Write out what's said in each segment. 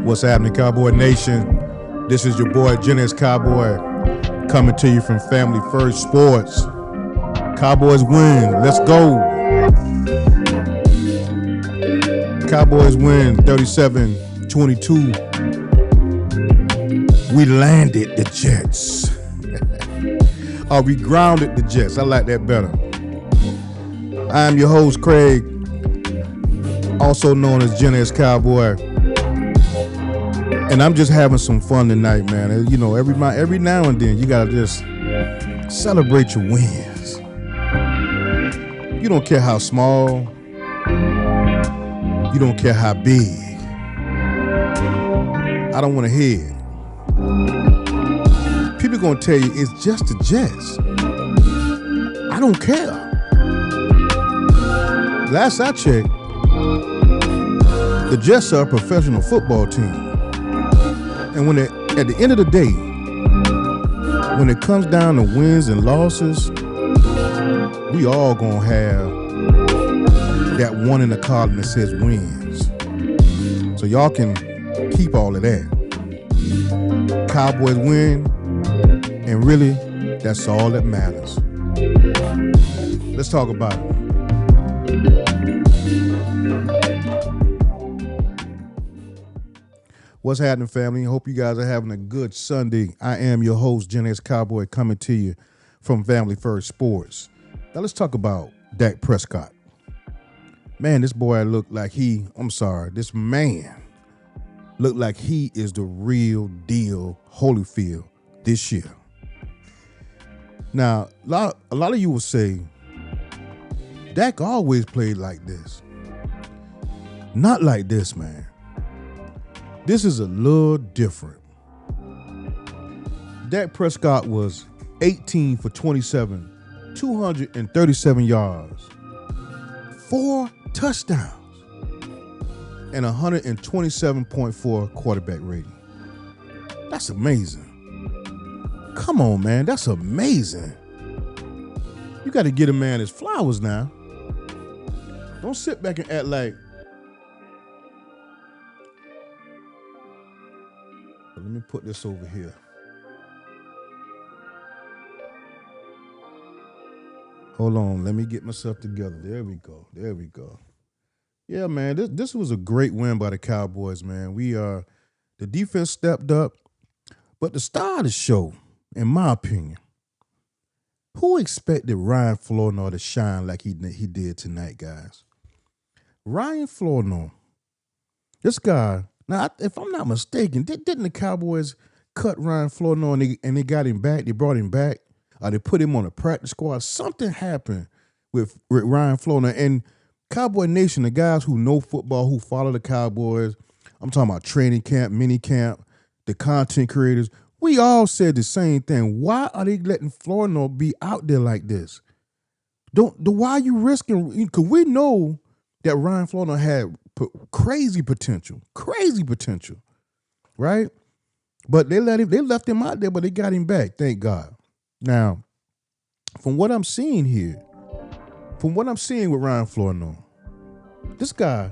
What's happening, Cowboy Nation? This is your boy, Genesis Cowboy, coming to you from Family First Sports. Cowboys win. Let's go. Cowboys win 37-22. We landed the Jets. We grounded the Jets. I like that better. I am your host, Craig, also known as Genesis Cowboy. And I'm just having some fun tonight, man. You know, every now and then you gotta just celebrate your wins. You don't care how small, you don't care how big. I don't want to hear it. People gonna tell you it's just the Jets. I don't care. Last I checked, the Jets are a professional football team. And at the end of the day, when it comes down to wins and losses, we all gonna have that one in the column that says wins. So y'all can keep all of that. Cowboys win, and really, that's all that matters. Let's talk about it. What's happening, family? Hope you guys are having a good Sunday. I am your host, Genesis Cowboy, coming to you from Family First Sports. Now let's talk about Dak Prescott. Man, this man looked like he is the real deal Holyfield this year. Now, a lot of you will say, Dak always played like this. Not like this, man. This is a little different. Dak Prescott was 18 for 27, 237 yards, 4 touchdowns, and 127.4 quarterback rating. That's amazing. Come on, man. That's amazing. You got to get a man his flowers now. Don't sit back and act like, let me put this over here. Hold on, let me get myself together. There we go. Yeah, man, this was a great win by the Cowboys, man. The defense stepped up, but the star of the show, in my opinion, who expected Ryan Flornoy to shine like he did tonight, guys? Ryan Flornoy, this guy. Now, if I'm not mistaken, didn't the Cowboys cut Ryan Flornoy and they got him back? They brought him back. They put him on a practice squad. Something happened with Ryan Flornoy. And Cowboy Nation, the guys who know football, who follow the Cowboys, I'm talking about training camp, mini camp, the content creators, we all said the same thing. Why are they letting Flornoy be out there like this? Why are you risking? Because we know that Ryan Flornoy had crazy potential, right? But they left him out there, but they got him back, thank God. Now, from what I'm seeing with Ryan Flornoy, this guy,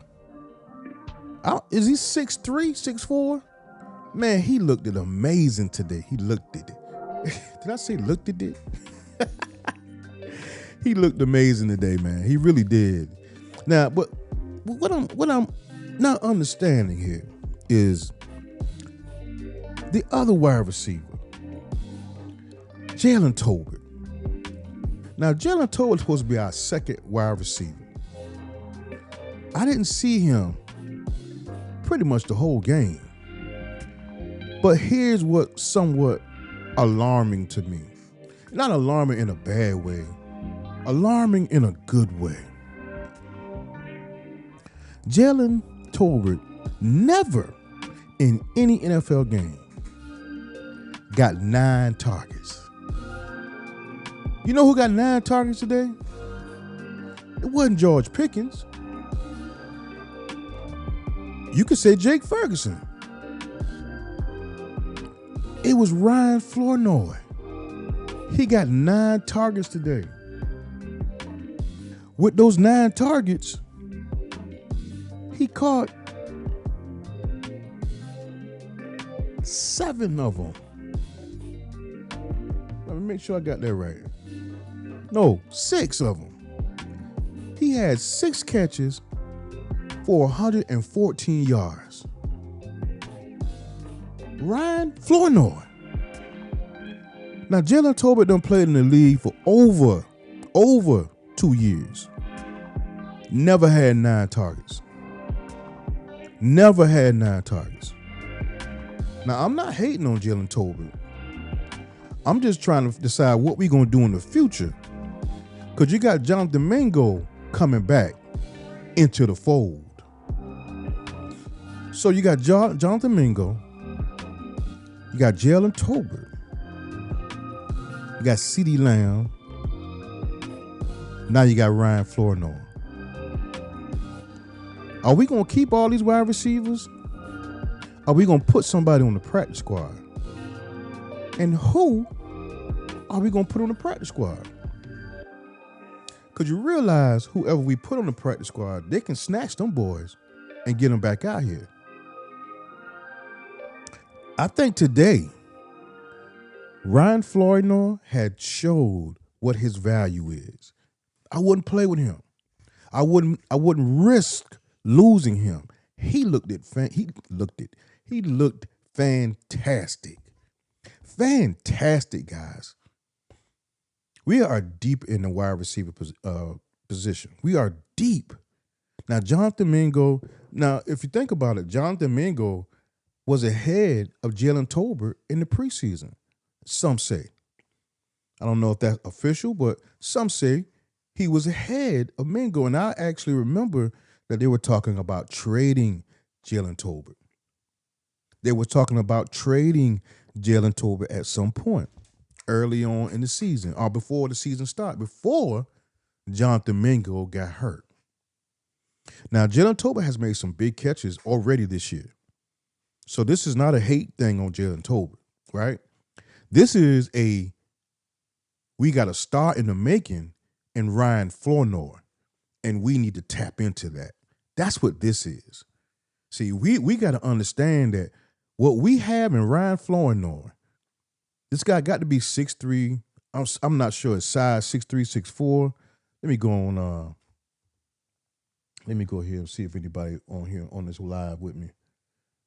is he 6'3", 6'4"? Man, he looked it amazing today. He looked it. Did I say looked at it? He looked amazing today, man. He really did. Now, but what I'm not understanding here is the other wide receiver, Jalen Tolbert. Now, Jalen Tolbert is supposed to be our second wide receiver. I didn't see him pretty much the whole game. But here's what's somewhat alarming to me. Not alarming in a bad way, alarming in a good way. Jalen Tolbert never in any NFL game got 9 targets. You know who got 9 targets today? It wasn't George Pickens. You could say Jake Ferguson. It was Ryan Flornoy. He got 9 targets today. With those 9 targets, he caught 7 of them. Let me make sure I got that right. No, 6 of them. He had 6 catches for 114 yards. Ryan Flournoy. Now, Jalen Tolbert done played in the league for over 2 years. Never had 9 targets. Never had 9 targets. Now, I'm not hating on Jalen Tolbert. I'm just trying to decide what we're going to do in the future. Because you got Jonathan Mingo coming back into the fold. So you got Jonathan Mingo. You got Jalen Tolbert. You got CeeDee Lamb. Now you got Ryan Flournoy. Are we going to keep all these wide receivers? Are we going to put somebody on the practice squad? And who are we going to put on the practice squad? Because you realize whoever we put on the practice squad, they can snatch them boys and get them back out here. I think today, Ryan Flournoy had showed what his value is. I wouldn't play with him. I wouldn't risk losing him. He looked fantastic. Fantastic, guys. We are deep in the wide receiver position. We are deep. Now, Jonathan Mingo, if you think about it, Jonathan Mingo was ahead of Jalen Tolbert in the preseason. Some say. I don't know if that's official, but some say he was ahead of Mingo. And I actually remember that they were talking about trading Jalen Tolbert. They were talking about trading Jalen Tolbert at some point early on in the season or before the season started, before Jonathan Mingo got hurt. Now, Jalen Tolbert has made some big catches already this year. So this is not a hate thing on Jalen Tolbert, right? This is we got a star in the making in Ryan Flournoy, and we need to tap into that. That's what this is. See, we got to understand that what we have in Ryan Flournoy, this guy got to be 6'3". I'm not sure his size, 6'3", 6'4". Let me go on. Let me go here and see if anybody on here on this live with me.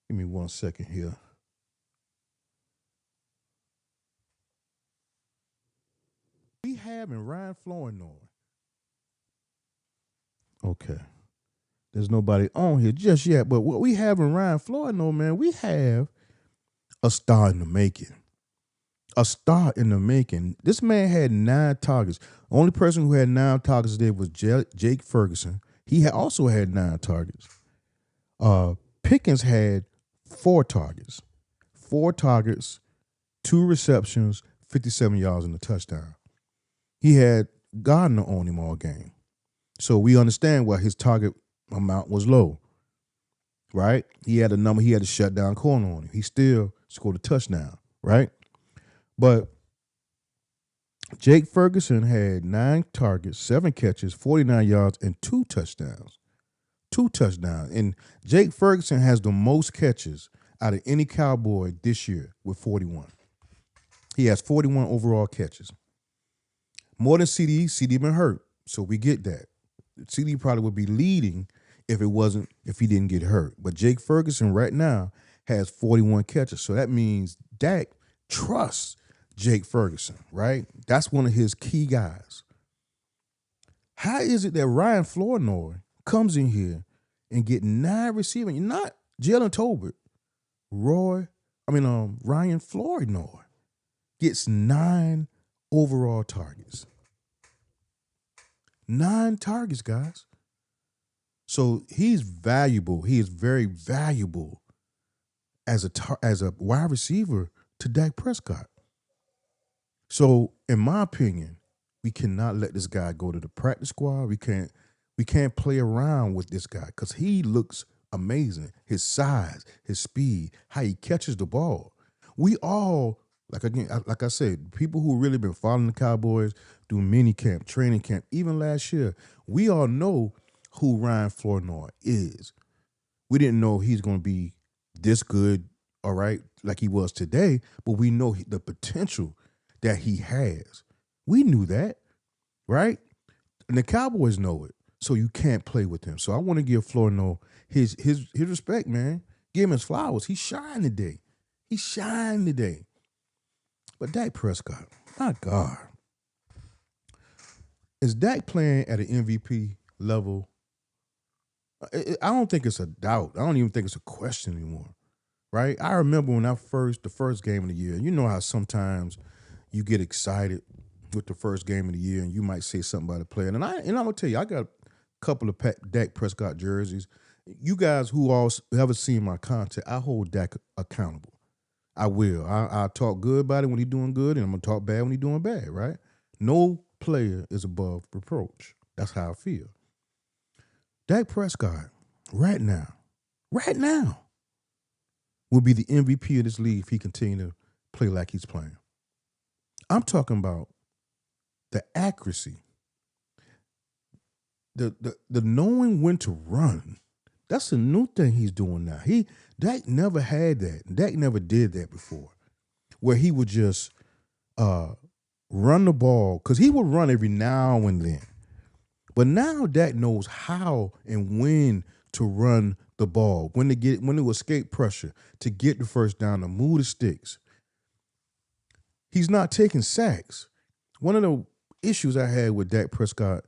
Give me 1 second here. We have in Ryan Flournoy. Okay. There's nobody on here just yet, but what we have in Ryan Flournoy, man, we have a star in the making. A star in the making. This man had 9 targets. The only person who had 9 targets today was Jake Ferguson. He also had 9 targets. Pickens had 4 targets. 4 targets, 2 receptions, 57 yards and a touchdown. He had Gardner on him all game. So we understand why his target amount was low, right? He had a shutdown corner on him. He still scored a touchdown, right? But Jake Ferguson had 9 targets, 7 catches, 49 yards, and 2 touchdowns. 2 touchdowns. And Jake Ferguson has the most catches out of any Cowboy this year with 41. He has 41 overall catches. More than CD. CD been hurt, so we get that. CD probably would be leading if he didn't get hurt. But Jake Ferguson right now has 41 catches. So that means Dak trusts Jake Ferguson, right? That's one of his key guys. How is it that Ryan Flournoy comes in here and get 9 receiving? Not Jalen Tolbert. Ryan Flournoy gets 9 overall targets. 9 targets, guys. So he's valuable. He is very valuable as a wide receiver to Dak Prescott. So, in my opinion, we cannot let this guy go to the practice squad. We can't play around with this guy because he looks amazing. His size, his speed, how he catches the ball. We all, like I said, people who really been following the Cowboys, doing mini camp, training camp, even last year, we all know who Ryan Flournoy is. We didn't know he's going to be this good all right, like he was today, but we know the potential that he has. We knew that, right? And the Cowboys know it. So you can't play with him. So I want to give Florino his respect, man. Give him his flowers. He shined today. He shined today. But Dak Prescott, my God. Is Dak playing at an MVP level? I don't think it's a doubt. I don't even think it's a question anymore, right? I remember when the first game of the year. You know how sometimes you get excited with the first game of the year, and you might say something about a player. And I'm gonna tell you, I got a couple of Dak Prescott jerseys. You guys who all ever seen my content, I hold Dak accountable. I will. I talk good about it when he's doing good, and I'm gonna talk bad when he's doing bad. Right? No player is above reproach. That's how I feel. Dak Prescott, right now, will be the MVP of this league if he continue to play like he's playing. I'm talking about the accuracy, the knowing when to run. That's a new thing he's doing now. Dak never had that. Dak never did that before, where he would just run the ball, because he would run every now and then. But now Dak knows how and when to run the ball, when to escape pressure, to get the first down, to move the sticks. He's not taking sacks. One of the issues I had with Dak Prescott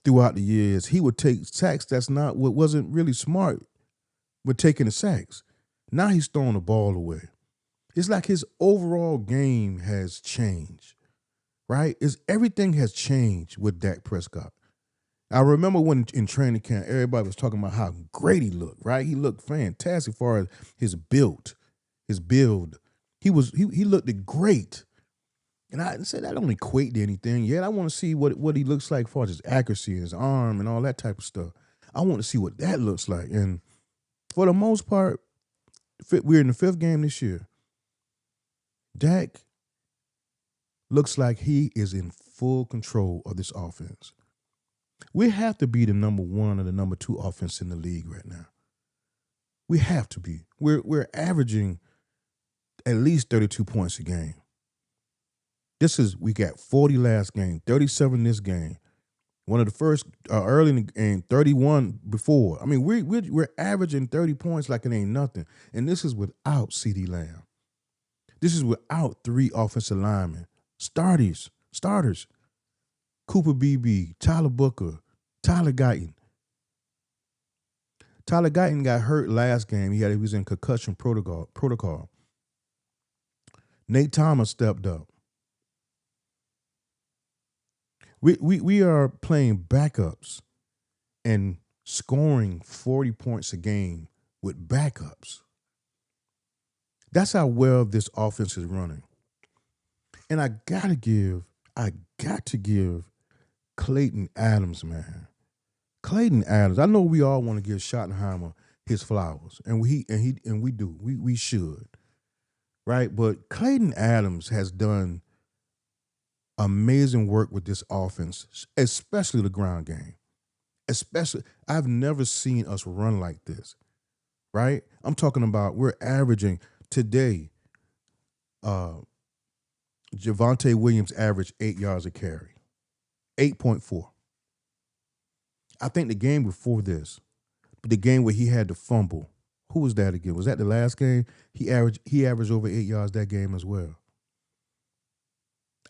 throughout the years, he would take sacks that's not what wasn't really smart with taking the sacks. Now he's throwing the ball away. It's like his overall game has changed, right? Everything has changed with Dak Prescott. I remember when in training camp, everybody was talking about how great he looked, right? He looked fantastic as far as his build. He looked great. And I said that don't equate to anything yet. I want to see what he looks like as far as his accuracy and his arm and all that type of stuff. I want to see what that looks like. And for the most part, we're in the 5th game this year. Dak looks like he is in full control of this offense. We have to be the number 1 or the number 2 offense in the league right now. We have to be. We're averaging at least 32 points a game. We got 40 last game, 37 this game. One of the first early in the game, 31 before. I mean, we're averaging 30 points like it ain't nothing. And this is without CeeDee Lamb. This is without 3 offensive linemen. Starters. Cooper Beebe, Tyler Booker, Tyler Guyton. Tyler Guyton got hurt last game. He was in concussion protocol. Nate Thomas stepped up. We are playing backups and scoring 40 points a game with backups. That's how well this offense is running. And I got to give Clayton Adams, man. Clayton Adams. I know we all want to give Schottenheimer his flowers, and we do. We should. Right? But Clayton Adams has done amazing work with this offense, especially the ground game. I've never seen us run like this, right? I'm talking about we're averaging today, Javonte Williams averaged 8 yards a carry, 8.4. I think the game before this, the game where he had to fumble, who was that again? Was that the last game? He averaged over 8 yards that game as well.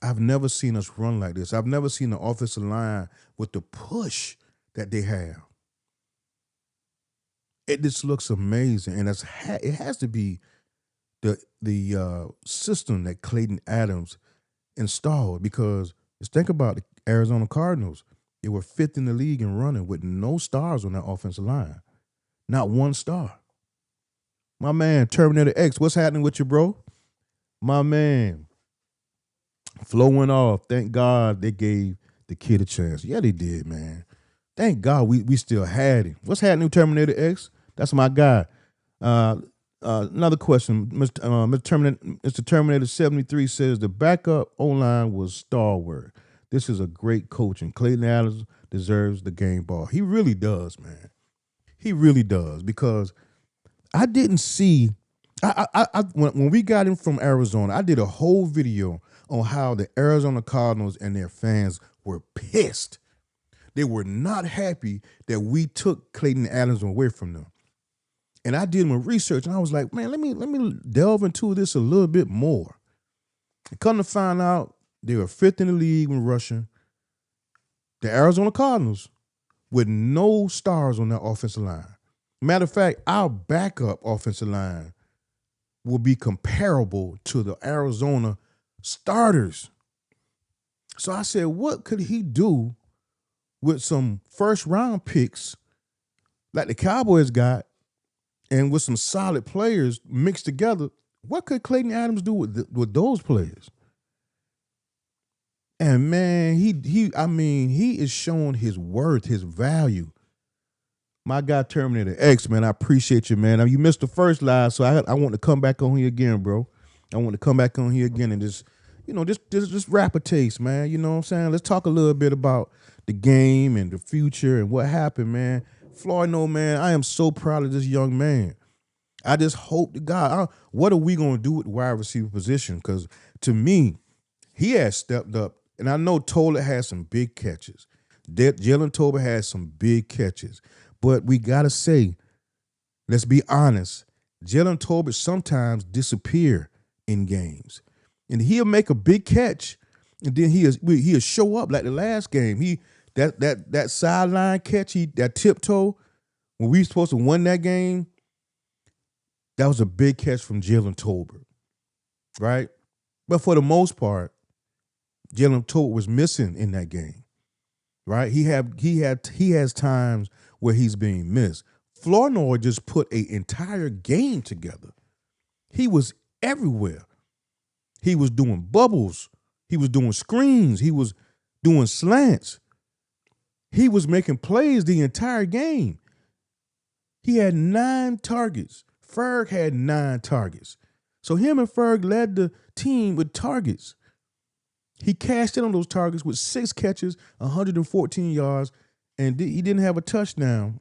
I've never seen us run like this. I've never seen the offensive line with the push that they have. It just looks amazing, and it has to be the system that Clayton Adams installed, because just think about the Arizona Cardinals. They were 5th in the league in running with no stars on that offensive line. Not one star. My man, Terminator X, what's happening with you, bro? My man, Flo went off. Thank God they gave the kid a chance. Yeah, they did, man. Thank God we still had him. What's happening with Terminator X? That's my guy. Another question. Mr. Terminator 73 says the backup O-line was stalwart. This is a great coach, and Clayton Adams deserves the game ball. He really does, man. He really does, because I didn't see When we got him from Arizona, I did a whole video on how the Arizona Cardinals and their fans were pissed. They were not happy that we took Clayton Adams away from them. And I did my research, and I was like, man, let me delve into this a little bit more. And come to find out, they were fifth in the league when rushing. The Arizona Cardinals with no stars on their offensive line. Matter of fact, our backup offensive line will be comparable to the Arizona starters. So I said, what could he do with some first round picks like the Cowboys got and with some solid players mixed together? What could Clayton Adams do with those players? And man, he is showing his worth, his value. My guy Terminator X, man, I appreciate you, man. You missed the first live, so I want to come back on here again, bro. I want to come back on here again and just rap a taste, man. You know what I'm saying? Let's talk a little bit about the game and the future and what happened, man. Floyd, no, man, I am so proud of this young man. I just hope to God, what are we going to do with the wide receiver position? Because to me, he has stepped up. And I know Toller has some big catches. Jalen Tolbert has some big catches. But we got to say, let's be honest, Jalen Tolbert sometimes disappear in games. And he'll make a big catch, and then he'll show up like the last game. That sideline catch, that tiptoe, when we supposed to win that game, that was a big catch from Jalen Tolbert, right? But for the most part, Jalen Tolbert was missing in that game, right? He has times where he's being missed. Flournoy just put an entire game together. He was everywhere. He was doing bubbles. He was doing screens. He was doing slants. He was making plays the entire game. He had 9 targets. Ferg had 9 targets. So him and Ferg led the team with targets. He cashed in on those targets with 6 catches, 114 yards, and he didn't have a touchdown,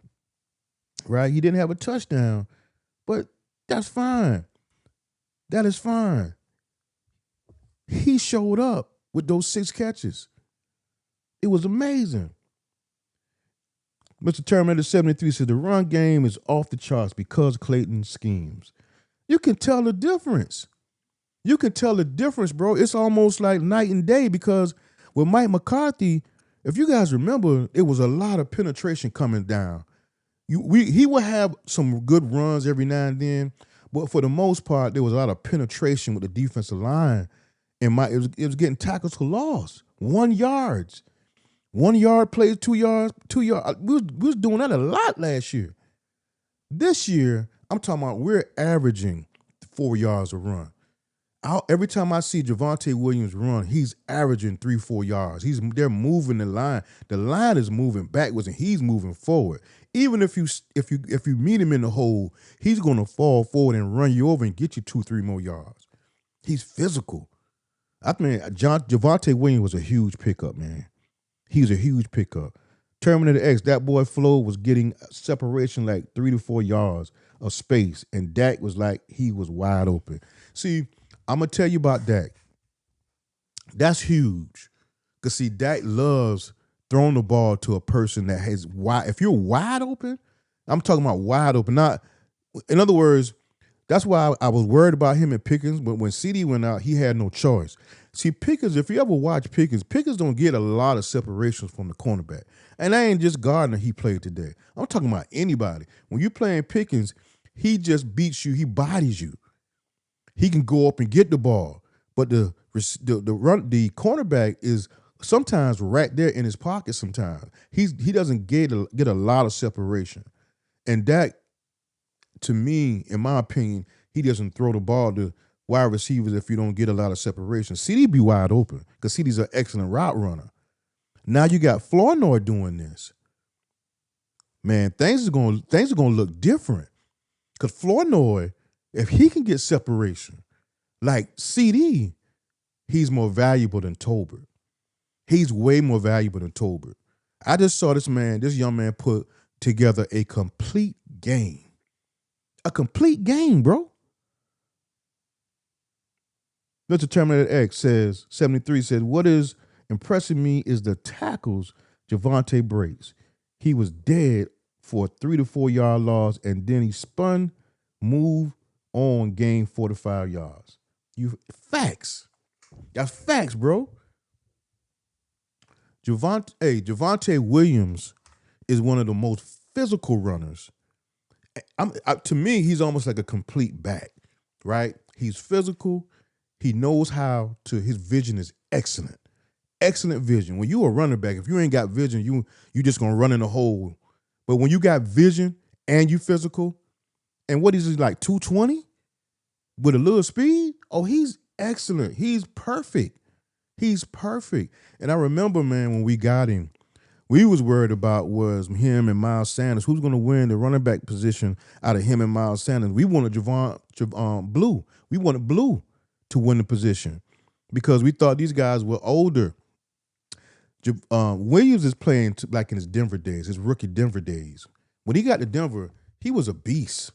right? He didn't have a touchdown, but that's fine. That is fine. He showed up with those 6 catches. It was amazing. Mr. Terminator 73 said the run game is off the charts because Clayton schemes. You can tell the difference. You can tell the difference, bro. It's almost like night and day because with Mike McCarthy, if you guys remember, it was a lot of penetration coming down. He would have some good runs every now and then, but for the most part, there was a lot of penetration with the defensive line. And it was getting tackles for loss, 1 yard. 1 yard plays, 2 yards, 2 yards. We was doing that a lot last year. This year, I'm talking about we're averaging 4 yards a run. Every time I see Javonte Williams run, he's averaging 3-4 yards. They're moving the line. The line is moving backwards and he's moving forward. Even if you meet him in the hole, he's gonna fall forward and run you over and get you 2-3 more yards. He's physical. I mean, Javonte Williams was a huge pickup, man. He's a huge pickup. Terminator X, that boy Flo was getting separation like 3 to 4 yards of space, and Dak was like he was wide open. See, I'm gonna tell you about Dak. That's huge. Because see, Dak loves throwing the ball to a person that has wide. If you're wide open, I'm talking about wide open. Not, in other words, that's why I was worried about him and Pickens. But when CD went out, he had no choice. See, Pickens, if you ever watch Pickens don't get a lot of separations from the cornerback. And that ain't just Gardner he played today. I'm talking about anybody. When you're playing Pickens, he just beats you. He bodies you. He can go up and get the ball. But the cornerback is sometimes right there in his pocket sometimes. He doesn't get a lot of separation. And Dak, to me, in my opinion, he doesn't throw the ball to wide receivers if you don't get a lot of separation. CD be wide open because CD's an excellent route runner. Now you got Flournoy doing this. Man, things are going to look different because Flournoy, if he can get separation like CD, he's more valuable than Tolbert. He's way more valuable than Tolbert. I just saw this young man put together a complete game. A complete game, bro. Mr. Terminator X says, 73 says, what is impressing me is the tackles Javante breaks. He was dead for a 3 to 4 yard loss, and then he spun, moved on, gained 45 yards. You facts. That's facts, bro. Javante Williams is one of the most physical runners. To me, he's almost like a complete back, right? He's physical. He knows how to. His vision is excellent, excellent vision. When you a running back, if you ain't got vision, you just gonna run in a hole. But when you got vision and you physical, and what is he like 220 with a little speed? Oh, he's excellent. He's perfect. He's perfect. And I remember, man, when we got him, we was worried about was him and Miles Sanders. Who's going to win the running back position out of him and Miles Sanders? We wanted Blue. We wanted Blue to win the position because we thought these guys were older. Williams is playing like in his Denver days, his rookie Denver days. When he got to Denver, he was a beast.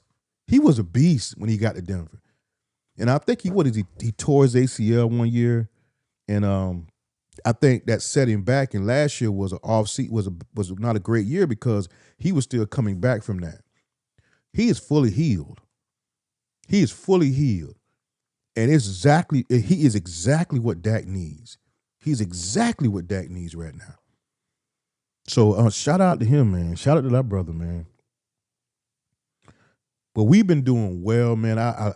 He was a beast when he got to Denver. And I think he tore his ACL one year. And I think that set him back. And last year was was not a great year because he was still coming back from that. He is fully healed. He is fully healed, and he is exactly what Dak needs. He's exactly what Dak needs right now. So shout out to him, man. Shout out to that brother, man. But we've been doing well, man. I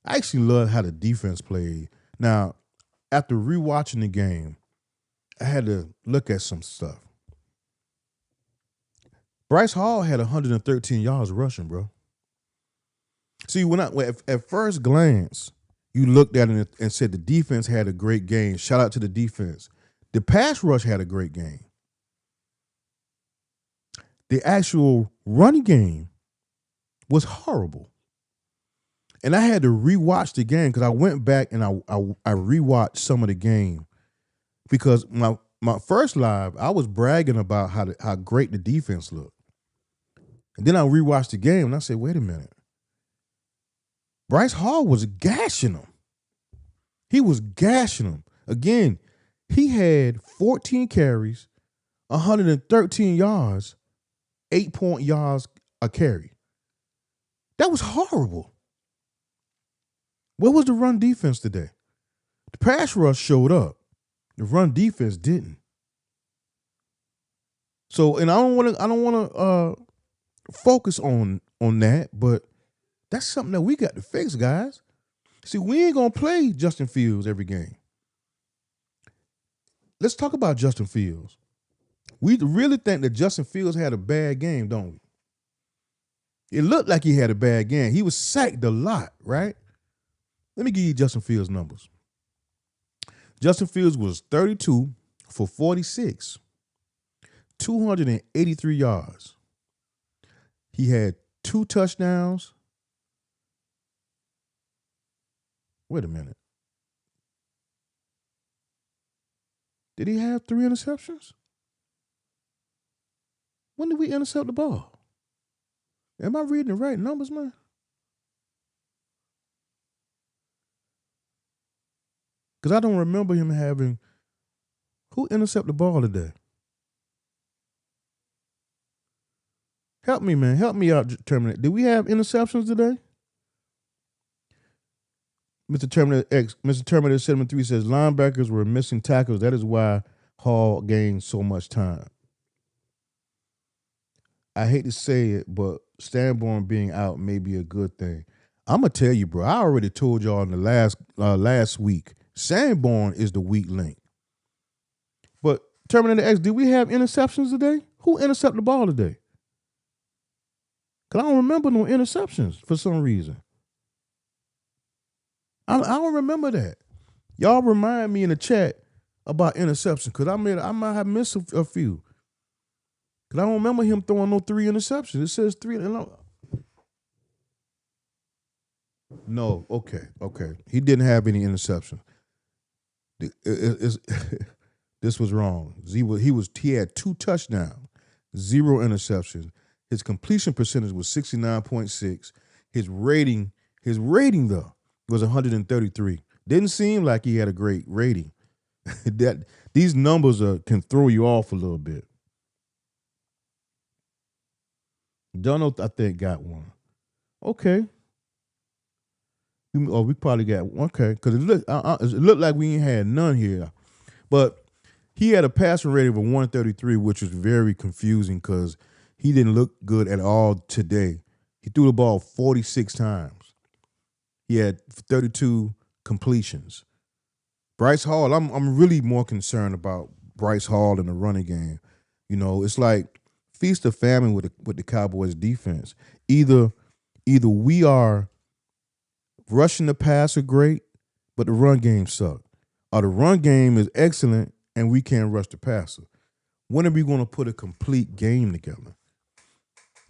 actually love how the defense played. Now, after rewatching the game, I had to look at some stuff. Bryce Hall had 113 yards rushing, bro. See, at first glance, you looked at it and said the defense had a great game. Shout out to the defense. The pass rush had a great game. The actual running game was horrible. And I had to rewatch the game because I went back and I rewatched some of the game because my first live I was bragging about how great the defense looked, and then I rewatched the game and I said, wait a minute, Bryce Hall was gashing him. He was gashing him again. He had 14 carries, 113 yards, 8 yards a carry. That was horrible. Where was the run defense today? The pass rush showed up. The run defense didn't. So, and I don't want to focus on that, but that's something that we got to fix, guys. See, we ain't gonna play Justin Fields every game. Let's talk about Justin Fields. We really think that Justin Fields had a bad game, don't we? It looked like he had a bad game. He was sacked a lot, right? Let me give you Justin Fields' numbers. Justin Fields was 32 for 46, 283 yards. He had 2 touchdowns. Wait a minute. Did he have 3 interceptions? When did we intercept the ball? Am I reading the right numbers, man? Because I don't remember him having. Who intercepted the ball today? Help me, man. Help me out, Terminator. Did we have interceptions today? Mr. Terminator 73 says linebackers were missing tackles. That is why Hall gained so much time. I hate to say it, but Sanborn being out may be a good thing. I'm gonna tell you, bro. I already told y'all in the last week. Sanborn is the weak link. But Terminator X, did we have interceptions today? Who intercepted the ball today? Because I don't remember no interceptions for some reason. I don't remember that. Y'all remind me in the chat about interceptions because I might have missed a few. Because I don't remember him throwing no 3 interceptions. It says 3. No, okay. He didn't have any interceptions. This was wrong. He had 2 touchdowns, 0 interceptions. His completion percentage was 69.6. His rating though was 133. Didn't seem like he had a great rating. That these numbers can throw you off a little bit. Donald, I think, got one. Okay. Oh, we probably got one. Okay, because it looked like we ain't had none here. But he had a passing rating of 133, which was very confusing because he didn't look good at all today. He threw the ball 46 times. He had 32 completions. Bryce Hall, I'm really more concerned about Bryce Hall in the running game. You know, it's like feast or famine with the Cowboys defense. Either we are rushing the passer great, but the run game sucked. Or the run game is excellent and we can't rush the passer. When are we going to put a complete game together?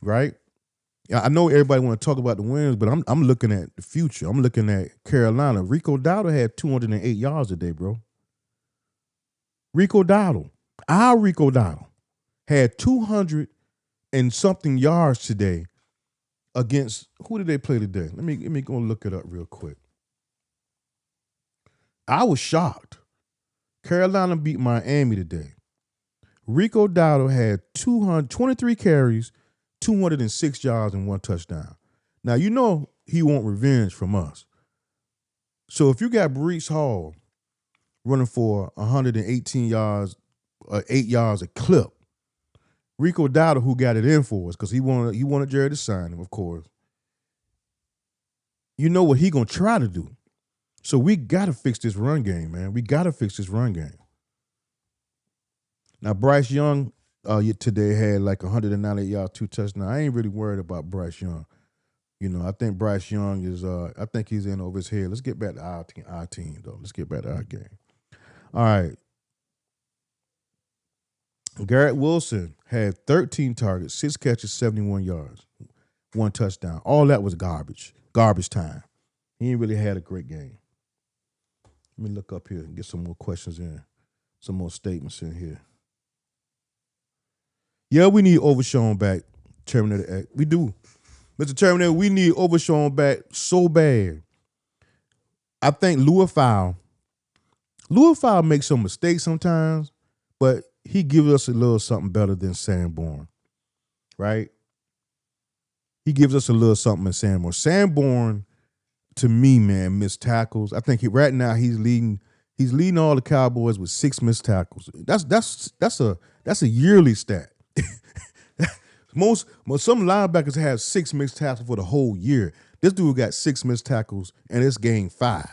Right? I know everybody want to talk about the wins, but I'm looking at the future. I'm looking at Carolina. Rico Dowdle had 208 yards today, bro. Rico Dowdle, our Rico Dowdle, had 200 and something yards today against, who did they play today? Let me go look it up real quick. I was shocked. Carolina beat Miami today. Rico Dowdle had 223 carries, 206 yards, and one touchdown. Now, you know he want revenge from us. So if you got Brees Hall running for 118 yards, 8 yards a clip, Rico Dowdle, who got it in for us, because he wanted Jerry to sign him, of course. You know what he gonna try to do. So we gotta fix this run game, man. We gotta fix this run game. Now Bryce Young today had like 198 yards, 2 touchdowns. I ain't really worried about Bryce Young. You know, I think Bryce Young is I think he's in over his head. Let's get back to our team though. Let's get back to our game. All right. Garrett Wilson had 13 targets, 6 catches, 71 yards, 1 touchdown. All that was garbage time. He ain't really had a great game. Let me look up here and get some more questions in, some more statements in here. Yeah, we need Overshawn back, Terminator X. We do. Mr. Terminator, we need Overshawn back so bad. I think Louis Fowl makes some mistakes sometimes, but he gives us a little something better than Sanborn, right? He gives us a little something in Sanborn. Sanborn, to me, man, missed tackles. I think right now he's leading all the Cowboys with 6 missed tackles. That's a yearly stat. Some linebackers have 6 missed tackles for the whole year. This dude got 6 missed tackles and it's gained 5,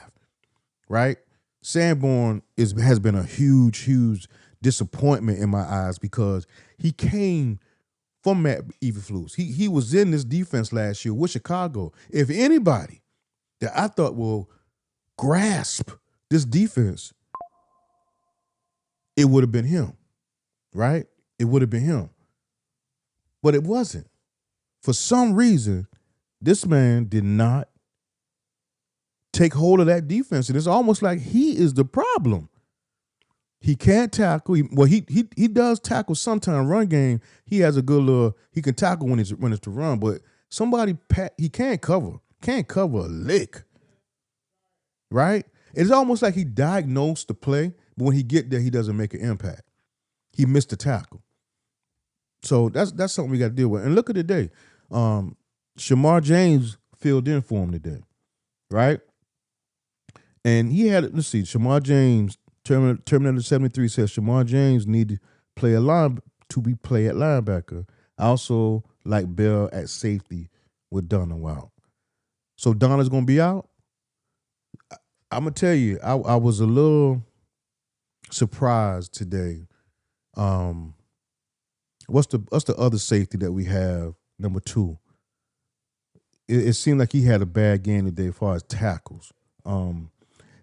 right? Sanborn has been a huge disappointment in my eyes because he came from Matt Eberflus. He was in this defense last year with Chicago. If anybody that I thought will grasp this defense, it would have been him, right? It would have been him. But it wasn't. For some reason, this man did not take hold of that defense. And it's almost like he is the problem. He can't tackle. He does tackle sometimes. Run game, he has a good little, he can tackle when it's to run, but he can't cover. Can't cover a lick. Right? It's almost like he diagnosed the play, but when he get there, he doesn't make an impact. He missed the tackle. So that's something we got to deal with. And look at today. Shamar James filled in for him today, right? And he had, let's see, Shamar James, Terminator 73 says Shamar James need to play at linebacker. I also like Bell at safety with Donald out. So Donald's going to be out? I'm going to tell you, I was a little surprised today. What's the other safety that we have, number 2? It seemed like he had a bad game today as far as tackles.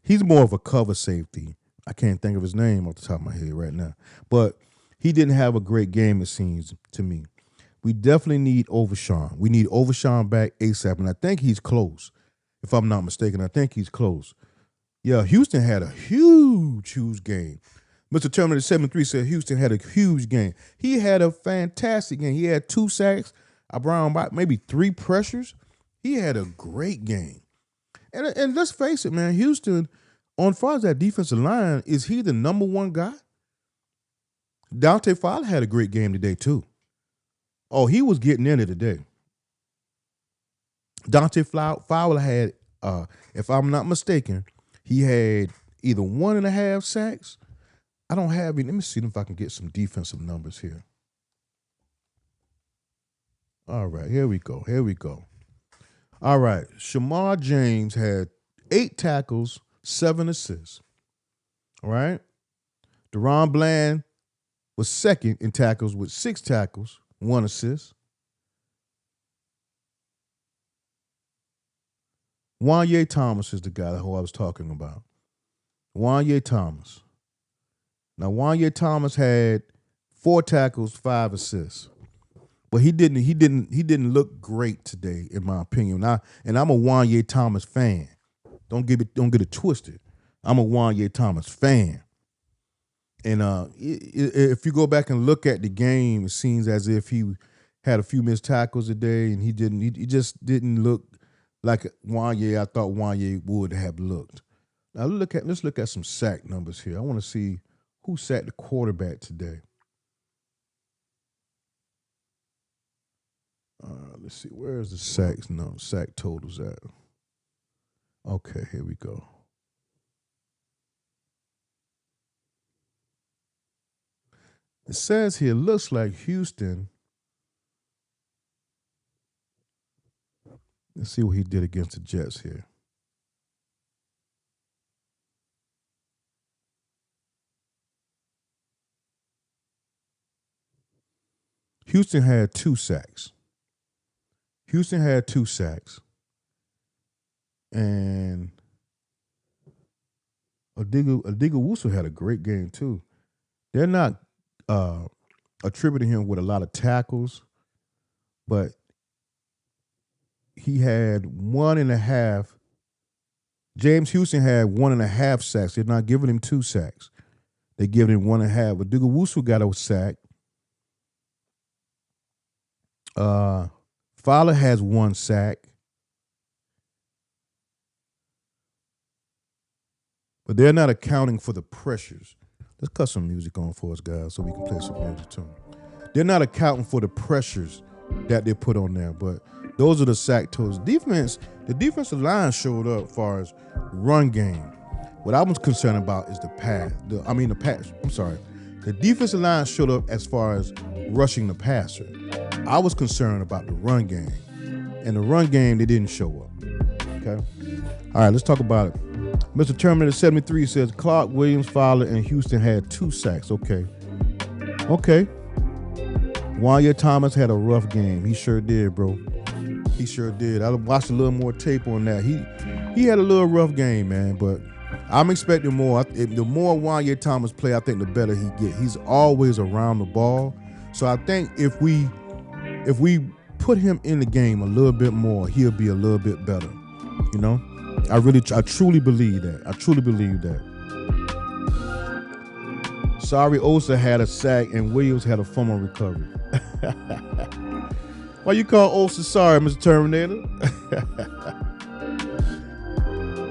He's more of a cover safety. I can't think of his name off the top of my head right now. But he didn't have a great game, it seems to me. We definitely need Overshawn. We need Overshawn back ASAP, and I think he's close. If I'm not mistaken, I think he's close. Yeah, Houston had a huge game. Mr. Terminator 73 said Houston had a huge game. He had a fantastic game. He had 2 sacks, around maybe 3 pressures. He had a great game. And let's face it, man, Houston, on far as that defensive line, is he the number one guy? Dante Fowler had a great game today, too. Oh, he was getting in it today. Dante Fowler had, if I'm not mistaken, he had either 1.5 sacks. I don't have any. Let me see if I can get some defensive numbers here. All right, here we go. All right, Shamar James had 8 tackles, 7 assists. All right. Deron Bland was second in tackles with 6 tackles, 1 assist. Wanye Thomas is the guy who I was talking about. Wanye Thomas. Now, Wanye Thomas had 4 tackles, 5 assists. But he didn't look great today, in my opinion. And I'm a Wanye Thomas fan. Don't get it twisted. I'm a Wanye Thomas fan. And if you go back and look at the game, it seems as if he had a few missed tackles today, and he just didn't look like Wanye I thought Wanye would have looked. Now let's look at some sack numbers here. I want to see who sacked the quarterback today. Let's see, where's the sack totals at? Okay, here we go. It says here, looks like Houston. Let's see what he did against the Jets here. Houston had 2 sacks. And Adiga had a great game too. They're not attributing him with a lot of tackles, but he had 1.5. James Houston had 1.5 sacks. They're not giving him 2 sacks. They're giving him 1.5. But Adiga got a sack. Fowler has 1 sack. But they're not accounting for the pressures. Let's cut some music on for us, guys, so we can play some music too. They're not accounting for the pressures that they put on there, but those are the sack totals. The defensive line showed up as far as run game. What I was concerned about is the pass. The defensive line showed up as far as rushing the passer. I was concerned about the run game. And the run game, they didn't show up. Okay? All right, let's talk about it. Mr. Terminator 73 says Clark, Williams, Fowler, and Houston had 2 sacks. Okay. Wanya Thomas had a rough game. He sure did, bro. He sure did. I watched a little more tape on that. He had a little rough game, man, but I'm expecting more. The more Wanya Thomas play, I think the better he get. He's always around the ball. So I think if we put him in the game a little bit more, he'll be a little bit better. You know? I truly believe that. Sorry, Osa had a sack and Williams had a fumble recovery. Why you call Osa sorry, Mr. Terminator?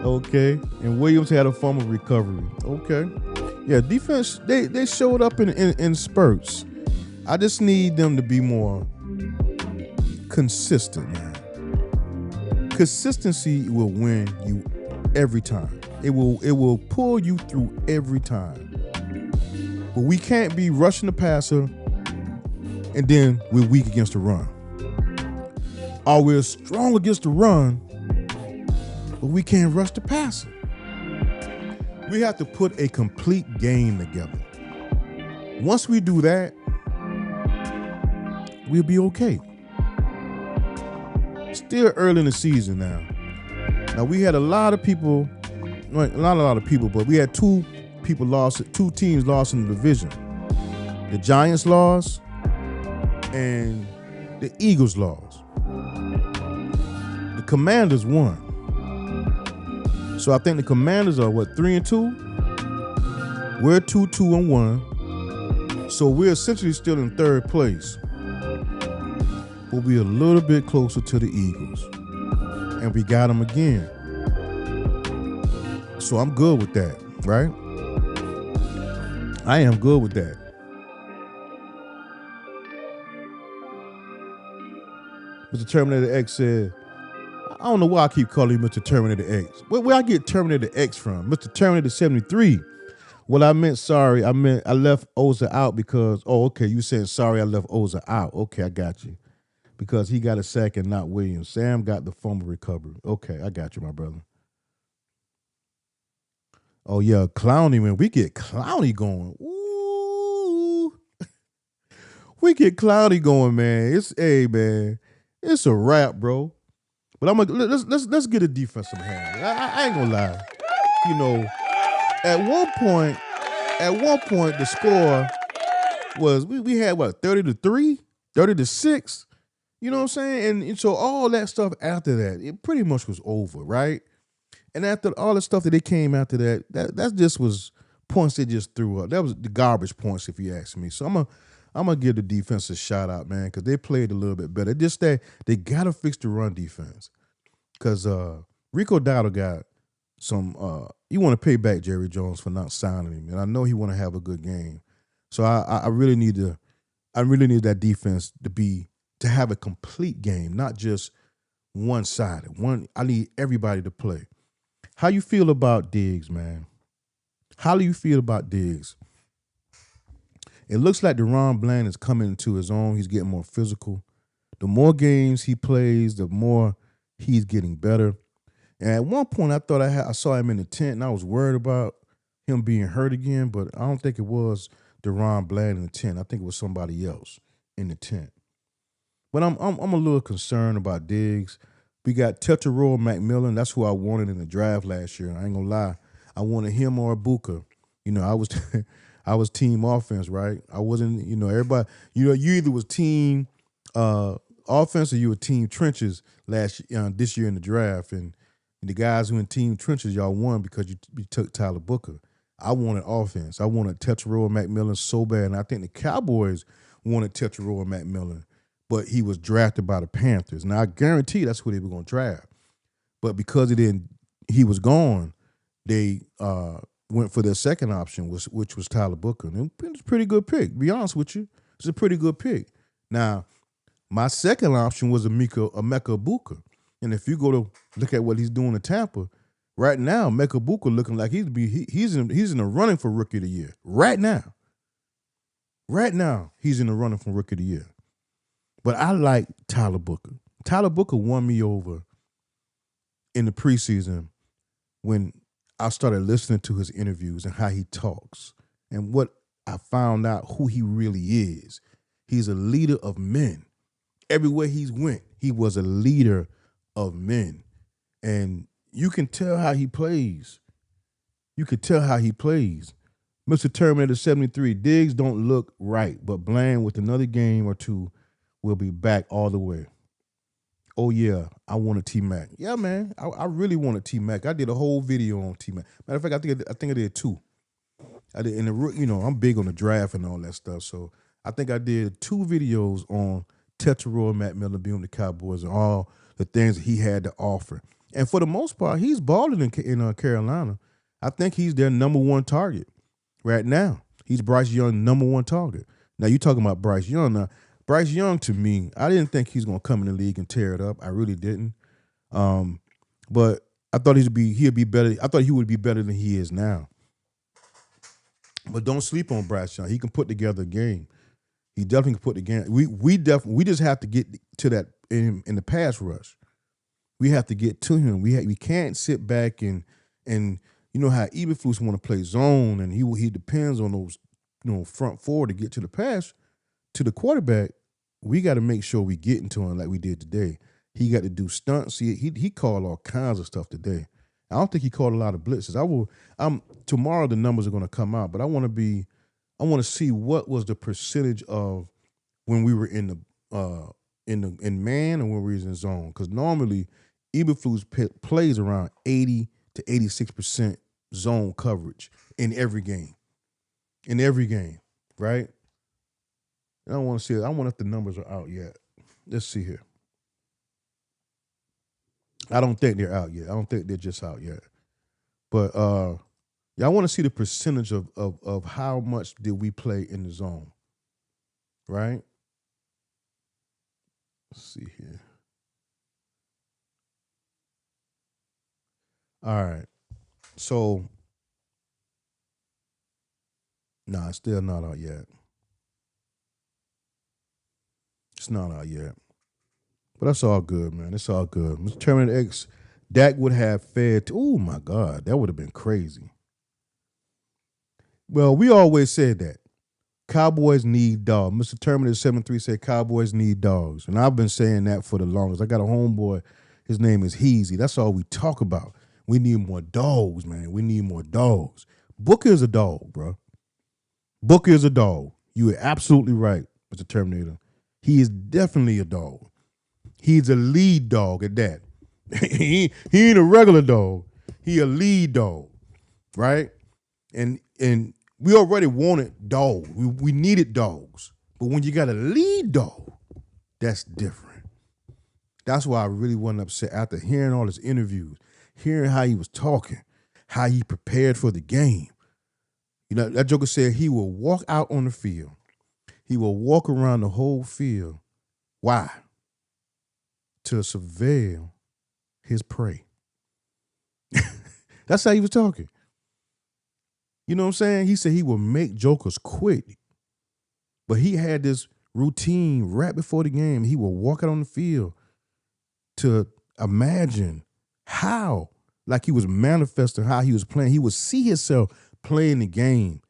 Okay. And Williams had a fumble recovery. Okay. Yeah, defense, they showed up in spurts. I just need them to be more consistent, man. Consistency will win you every time. It will pull you through every time. But we can't be rushing the passer and then we're weak against the run. Or we're strong against the run, but we can't rush the passer. We have to put a complete game together. Once we do that, we'll be okay. Still early in the season now. Now we had a lot of people, but we had 2 teams lost in the division. The Giants lost and the Eagles lost. The Commanders won. So I think the Commanders are 3-2? We're 2-1. So we're essentially still in 3rd place. We'll be a little bit closer to the Eagles. And we got them again. So I'm good with that, right? I am good with that. Mr. Terminator X said, I don't know why I keep calling you Mr. Terminator X. Where I get Terminator X from? Mr. Terminator 73. Well, I meant sorry. I left Oza out because, oh, okay, you said sorry I left Oza out. Okay, I got you. Because he got a sack and not Williams. Sam got the fumble recovery. Okay, I got you, my brother. Oh, yeah, Clowney, man. We get Clowney going. Ooh. We get Clowney going, man. Man. It's a wrap, bro. But let's get a defensive hand. I ain't gonna lie. You know, at one point the score was we had what 30-3, 30-6. You know what I'm saying? And so all that stuff after that, it pretty much was over, right? And after all the stuff that they came after that just was points they just threw up. That was the garbage points, if you ask me. So I'm gonna give the defense a shout out, man, because they played a little bit better. Just that they gotta fix the run defense. Because Rico Dowdle got some you want to pay back Jerry Jones for not signing him. And I know he want to have a good game. So I really need that defense to have a complete game, not just one-sided. I need everybody to play. How you feel about Diggs, man? How do you feel about Diggs? It looks like DeRon Bland is coming into his own. He's getting more physical. The more games he plays, the more he's getting better. And at one point, I thought I saw him in the tent, and I was worried about him being hurt again, but I don't think it was DeRon Bland in the tent. I think it was somebody else in the tent. But I'm a little concerned about Diggs. We got Tetairoa McMillan. That's who I wanted in the draft last year. I ain't gonna lie. I wanted him or Ibuka. You know, I was I was team offense, right? I wasn't, everybody, you either was team offense or you were team trenches this year in the draft. And the guys who in team trenches, y'all won because you took Tyler Booker. I wanted offense. I wanted Tetairoa McMillan so bad. And I think the Cowboys wanted Tetairoa McMillan, but he was drafted by the Panthers. Now, I guarantee that's who they were going to draft. But because he was gone, they went for their second option, which was Tyler Booker. And it was a pretty good pick, to be honest with you. It's a pretty good pick. Now, my second option was Emeka Ibuka. And if you go to look at what he's doing in Tampa, right now, Emeka Ibuka looking like he's in the running for Rookie of the Year. Right now. Right now, he's in the running for Rookie of the Year. But I like Tyler Booker. Tyler Booker won me over in the preseason when I started listening to his interviews and how he talks and what I found out who he really is. He's a leader of men. Everywhere he's went, he was a leader of men. And you can tell how he plays. You can tell how he plays. Mr. Terminator 73, Diggs don't look right, but Bland with another game or two will be back all the way. Oh, yeah, I want a T-Mac. Yeah, man, I really want a T-Mac. I did a whole video on T-Mac. Matter of fact, I think I did two. I did, I'm big on the draft and all that stuff, so I think I did 2 videos on Tetairoa McMillan being the Cowboys and all the things that he had to offer. And for the most part, he's balling in Carolina. I think he's their number one target right now. He's Bryce Young's number one target. Now, you talking about Bryce Young. Now, Bryce Young, to me, I didn't think he's going to come in the league and tear it up. I really didn't. But I thought he'd be better. I thought he would be better than he is now. But don't sleep on Bryce Young. He can put together a game. He definitely can put the game. We just have to get to that in the pass rush. We have to get to him. We can't sit back and you know how Eberflus want to play zone and he depends on those front four to get to the pass to the quarterback. We got to make sure we get into him like we did today. He got to do stunts. He called all kinds of stuff today. I don't think he called a lot of blitzes. Tomorrow the numbers are going to come out, but I want to see what was the percentage of when we were in man and when we was in zone. Because normally Eberflus plays around 80 to 86% zone coverage in every game. In every game, right? I don't want to see it. I don't know if the numbers are out yet. Let's see here. I don't think they're out yet. I don't think they're just out yet. But yeah, I want to see the percentage of how much did we play in the zone, right? Let's see here. All right. So, nah, it's still not out yet. It's not out yet. But that's all good, man. It's all good. Mr. Terminator X, Dak would have fed. Oh my God, that would have been crazy. Well, we always said that Cowboys need dogs. Mr. Terminator 73 said Cowboys need dogs, and I've been saying that for the longest. I got a homeboy. His name is Heezy. That's all we talk about. We need more dogs, man. We need more dogs. Booker is a dog, bro. Booker is a dog. You are absolutely right, Mr. Terminator. He is definitely a dog. He's a lead dog at that. he ain't a regular dog. He a lead dog, right? And we already wanted dogs. We needed dogs. But when you got a lead dog, that's different. That's why I really wasn't upset after hearing all his interviews, hearing how he was talking, how he prepared for the game. You know, that joker said he will walk out on the field. He will walk around the whole field. Why? To surveil his prey. That's how he was talking. You know what I'm saying? He said he would make jokers quit. But he had this routine right before the game. He would walk out on the field to imagine how, like he was manifesting how he was playing. He would see himself playing the game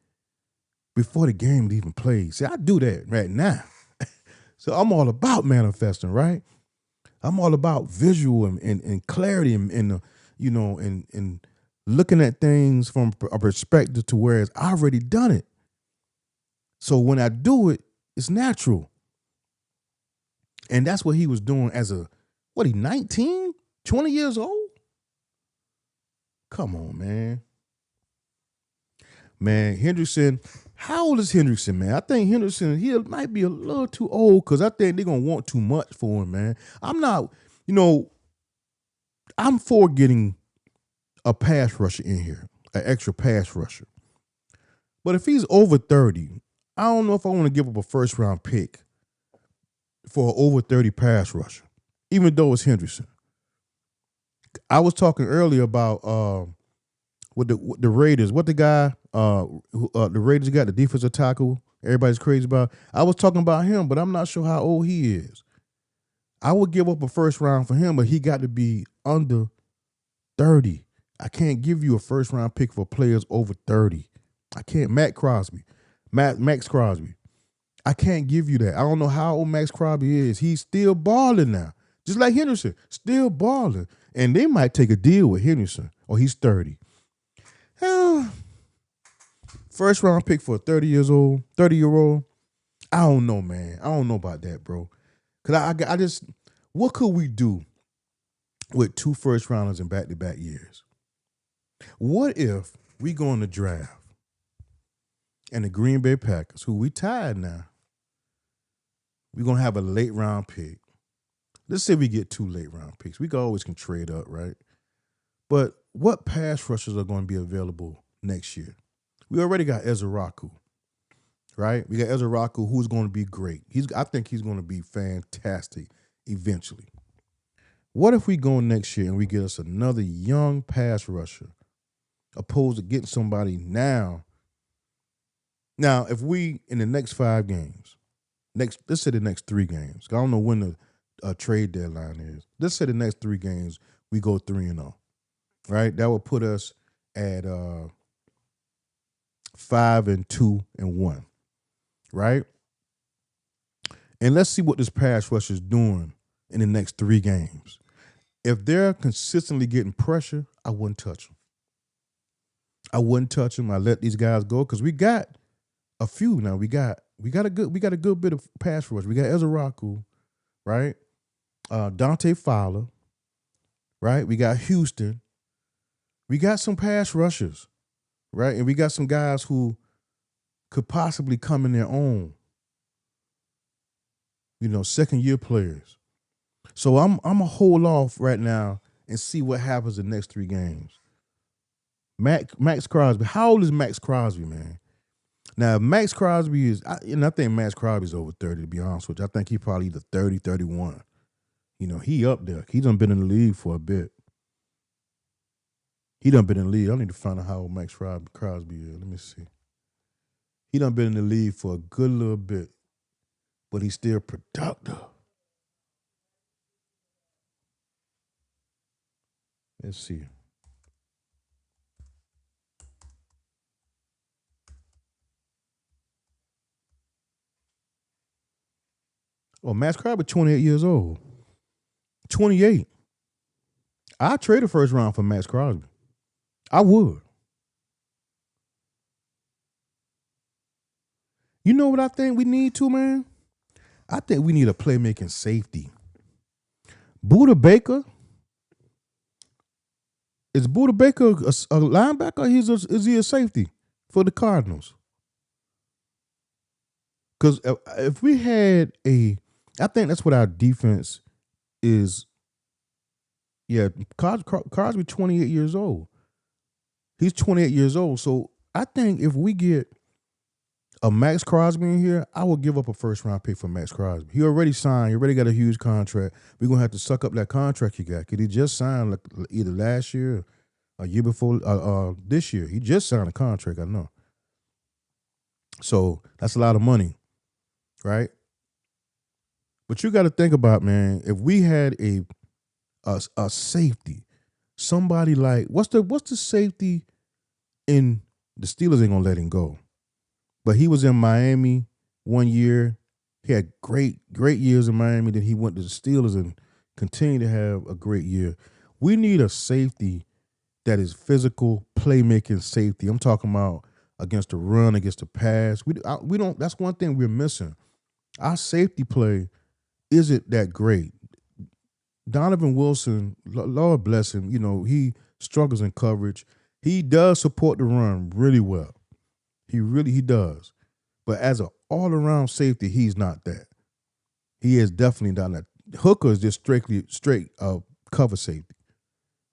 before the game would even play. See, I do that right now. So I'm all about manifesting, right? I'm all about visual and clarity and you know, and looking at things from a perspective to where it's I already done it. So when I do it, it's natural. And that's what he was doing as a, what, he 19, 20 years old? Come on, man. Man, Hendrickson, how old is Hendrickson, man? I think Hendrickson, he might be a little too old because I think they're going to want too much for him, man. I'm not, you know, I'm for getting a pass rusher in here, an extra pass rusher. But if he's over 30, I don't know if I want to give up a first round pick for an over 30 pass rusher, even though it's Hendrickson. I was talking earlier about with the Raiders, what the guy the Raiders got, the defensive tackle everybody's crazy about. I was talking about him, but I'm not sure how old he is. I would give up a first round for him, but he got to be under 30. I can't give you a first round pick for players over 30. I can't. Max Crosby. I can't give you that. I don't know how old Max Crosby is. He's still balling now. Just like Henderson, still balling. And they might take a deal with Henderson, or he's 30. First round pick for a 30-year-old. I don't know, man. I don't know about that, bro. Cause I just, what could we do with two first rounders in back-to-back years? What if we go in the draft and the Green Bay Packers, who we tied now, we're gonna have a late round pick. Let's say we get two late round picks. We always can trade up, right? But what pass rushers are going to be available next year? We already got Ezraku, right? We got Ezraku, who's going to be great. I think he's going to be fantastic eventually. What if we go next year and we get us another young pass rusher, opposed to getting somebody now? Now, if we in the next 5 games, let's say the next 3 games. I don't know when the trade deadline is. Let's say the next 3 games we go 3-0, right? That would put us at 5-2-1, right? And let's see what this pass rush is doing in the next 3 games. If they're consistently getting pressure, I wouldn't touch them. I wouldn't touch them. I let these guys go because we got a few now. We got a good bit of pass rush. We got Ezraku, right? Dante Fowler, right? We got Houston. We got some pass rushers, right? And we got some guys who could possibly come in their own. You know, second-year players. So I'm a hold off right now and see what happens the next 3 games. Max Crosby. How old is Max Crosby, man? Now, if Max Crosby is, and I think Max Crosby's over 30, to be honest with you. I think he probably either 30, 31. He up there. He done been in the league for a bit. He done been in the league. I need to find out how old Max Crosby is. Let me see. He done been in the league for a good little bit, but he's still productive. Let's see. Oh, Max Crosby, 28 years old. 28. I trade a first round for Max Crosby. I would. You know what I think we need to, man? I think we need a playmaking safety. Buda Baker. Is Buda Baker a linebacker? Or is he a safety for the Cardinals? Because if we had I think that's what our defense is. Yeah, Crosby 28 years old. He's 28 years old. So I think if we get a Max Crosby in here, I will give up a first round pick for Max Crosby. He already signed. He already got a huge contract. We're going to have to suck up that contract he got. Because he just signed either last year or a year before this year. He just signed a contract, I know. So that's a lot of money, right? But you got to think about, man, if we had a safety, somebody like what's the safety in the Steelers ain't gonna let him go. But he was in Miami 1 year. He had great years in Miami. Then he went to the Steelers and continued to have a great year. We need a safety that is physical, playmaking safety. I'm talking about against the run, against the pass. We don't. That's one thing we're missing. Our safety play isn't that great. Donovan Wilson, Lord bless him, he struggles in coverage. He does support the run really well. He does. But as an all-around safety, he's not that. He is definitely not that. Hooker is just straight cover safety,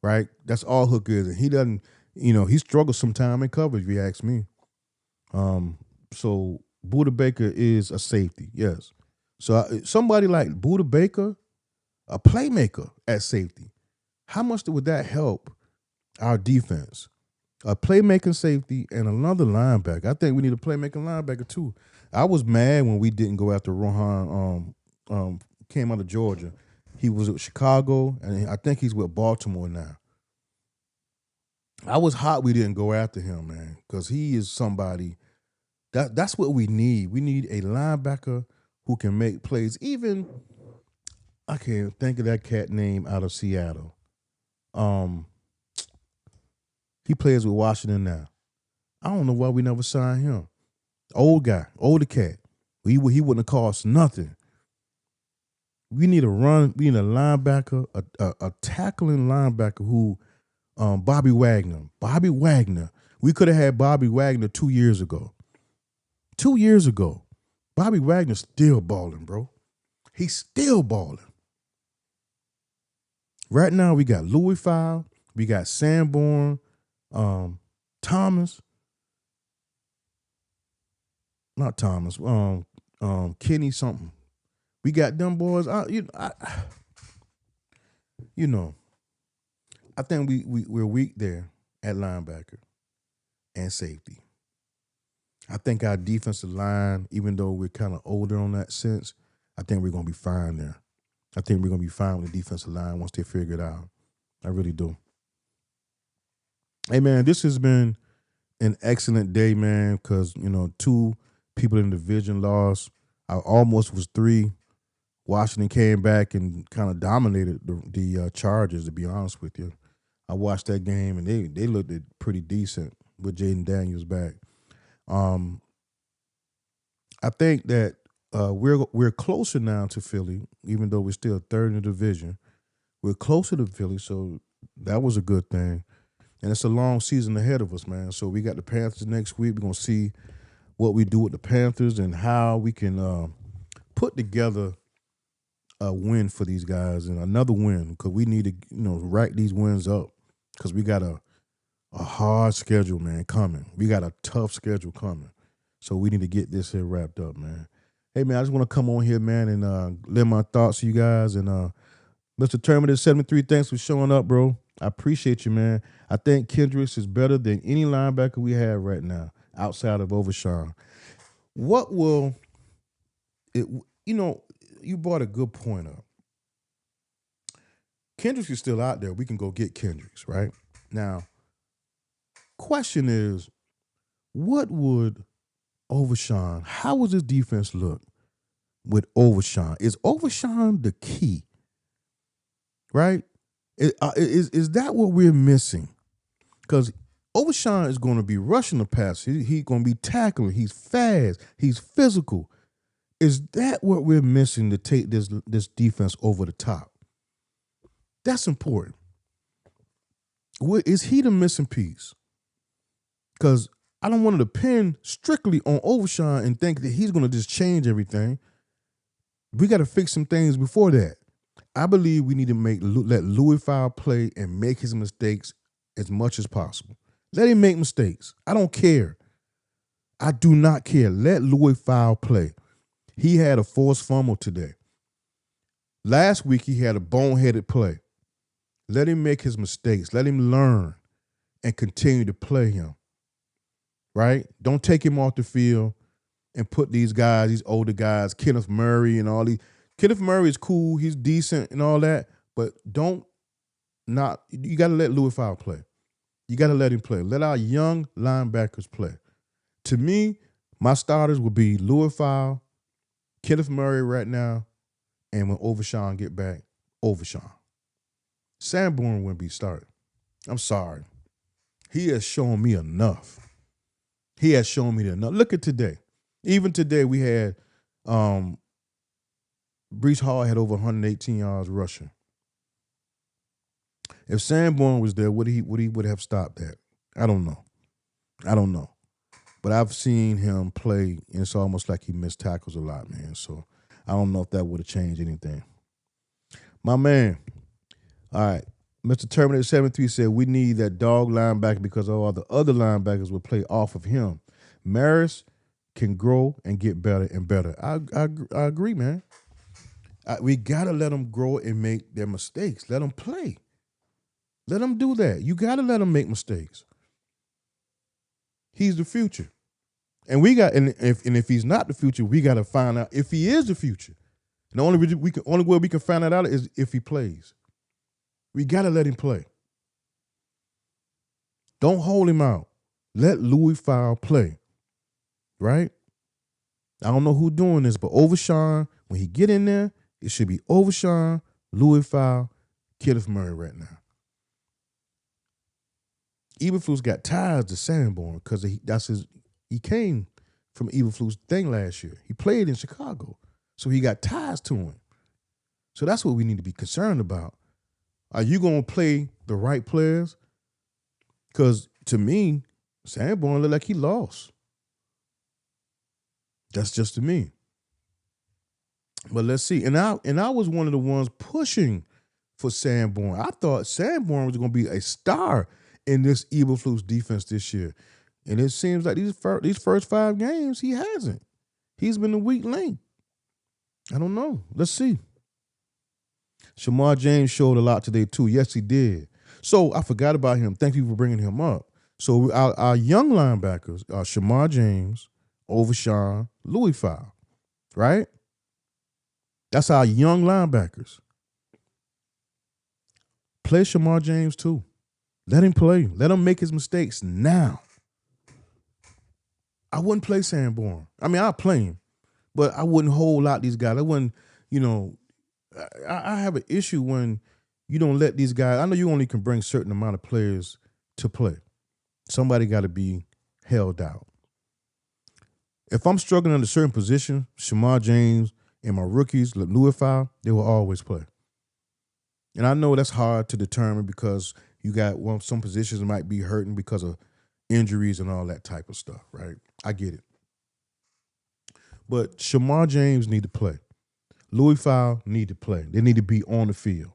right? That's all Hooker is. And he doesn't, he struggles sometime in coverage, if you ask me. So Buda Baker is a safety, yes. So somebody like Buda Baker, a playmaker at safety, how much would that help our defense? A playmaking safety and another linebacker. I think we need a playmaking linebacker too. I was mad when we didn't go after Rohan. Came out of Georgia. He was with Chicago, and I think he's with Baltimore now. I was hot we didn't go after him, man, because he is somebody that's what we need. We need a linebacker who can make plays. Even I can't think of that cat name out of Seattle. He plays with Washington now. I don't know why we never signed him. Old guy, older cat. He wouldn't have cost nothing. We need a run. We need a linebacker, a tackling linebacker who, Bobby Wagner. Bobby Wagner. We could have had Bobby Wagner 2 years ago. 2 years ago. Bobby Wagner's still balling, bro. He's still balling. Right now, we got Louis File, we got Sanborn, Thomas, not Thomas, Kenny something. We got them boys. I think we're weak there at linebacker and safety. I think our defensive line, even though we're kind of older on that sense, I think we're going to be fine there. I think we're going to be fine with the defensive line once they figure it out. I really do. Hey, man, this has been an excellent day, man, because, 2 people in the division lost. I almost was 3. Washington came back and kind of dominated the Chargers, to be honest with you. I watched that game, and they looked pretty decent with Jaden Daniels back. I think that we're closer now to Philly, even though we're still third in the division. We're closer to Philly, so that was a good thing. And it's a long season ahead of us, man. So we got the Panthers next week. We're going to see what we do with the Panthers and how we can put together a win for these guys and another win, because we need to, rack these wins up, because we got a a hard schedule, man, coming. We got a tough schedule coming. So we need to get this here wrapped up, man. Hey, man, I just want to come on here, man, and lend my thoughts to you guys. And Mr. Terminator 73, thanks for showing up, bro. I appreciate you, man. I think Kendricks is better than any linebacker we have right now outside of Overshawn. What will it, you brought a good point up. Kendricks is still out there. We can go get Kendricks, right? Now, question is, what would Overshawn, how would this defense look with Overshawn? Is Overshawn the key, right? Is that what we're missing? Because Overshawn is going to be rushing the pass. He's going to be tackling. He's fast. He's physical. Is that what we're missing to take this defense over the top? That's important. Is he the missing piece? Because I don't want to depend strictly on Overshawn and think that he's going to just change everything. We got to fix some things before that. I believe we need to let Louis Fowl play and make his mistakes as much as possible. Let him make mistakes. I don't care. I do not care. Let Louis Fowl play. He had a forced fumble today. Last week he had a boneheaded play. Let him make his mistakes. Let him learn and continue to play him. Right? Don't take him off the field and put these guys, these older guys, Kenneth Murray and all these. Kenneth Murray is cool. He's decent and all that. But you got to let Louis Fowl play. You got to let him play. Let our young linebackers play. To me, my starters would be Louis Fowl, Kenneth Murray right now, and when Overshawn get back, Overshawn. Sanborn wouldn't be started. I'm sorry. He has shown me enough. He has shown me enough. Look at today. Even today we had Brees Hall had over 118 yards rushing. If Sanborn was there, would he have stopped that? I don't know. But I've seen him play, and it's almost like he missed tackles a lot, man. So I don't know if that would have changed anything. My man. All right. Mr. Terminator 73 said we need that dog linebacker because all the other linebackers will play off of him. Maris can grow and get better and better. I agree, man. We got to let them grow and make their mistakes. Let them play. Let them do that. You got to let them make mistakes. He's the future. And if he's not the future, we got to find out if he is the future. And the only way we can find that out is if he plays. We got to let him play. Don't hold him out. Let Louis Fowl play. Right? I don't know who's doing this, but Overshawn, when he get in there, it should be Overshawn, Louis Fowl, Kenneth Murray right now. Eberflus got ties to Sanborn because he came from Eberflus' thing last year. He played in Chicago, so he got ties to him. So that's what we need to be concerned about. Are you going to play the right players? Because to me, Sanborn looked like he lost. That's just to me. But let's see. And I was one of the ones pushing for Sanborn. I thought Sanborn was going to be a star in this Eberflus defense this year. And it seems like these first 5 games, he hasn't. He's been a weak link. I don't know. Let's see. Shamar James showed a lot today, too. Yes, he did. So I forgot about him. Thank you for bringing him up. So our young linebackers are Shamar James, Overshawn, Louis Fowl, right? That's our young linebackers. Play Shamar James, too. Let him play. Let him make his mistakes now. I wouldn't play Sanborn. I mean, I'll play him, but I wouldn't hold out these guys. I wouldn't, I have an issue when you don't let these guys. I know you only can bring a certain amount of players to play. Somebody got to be held out. If I'm struggling in a certain position, Shamar James and my rookies, Louis Fowl, they will always play. And I know that's hard to determine because you got some positions might be hurting because of injuries and all that type of stuff, right? I get it. But Shamar James need to play. Louis Fowl need to play. They need to be on the field.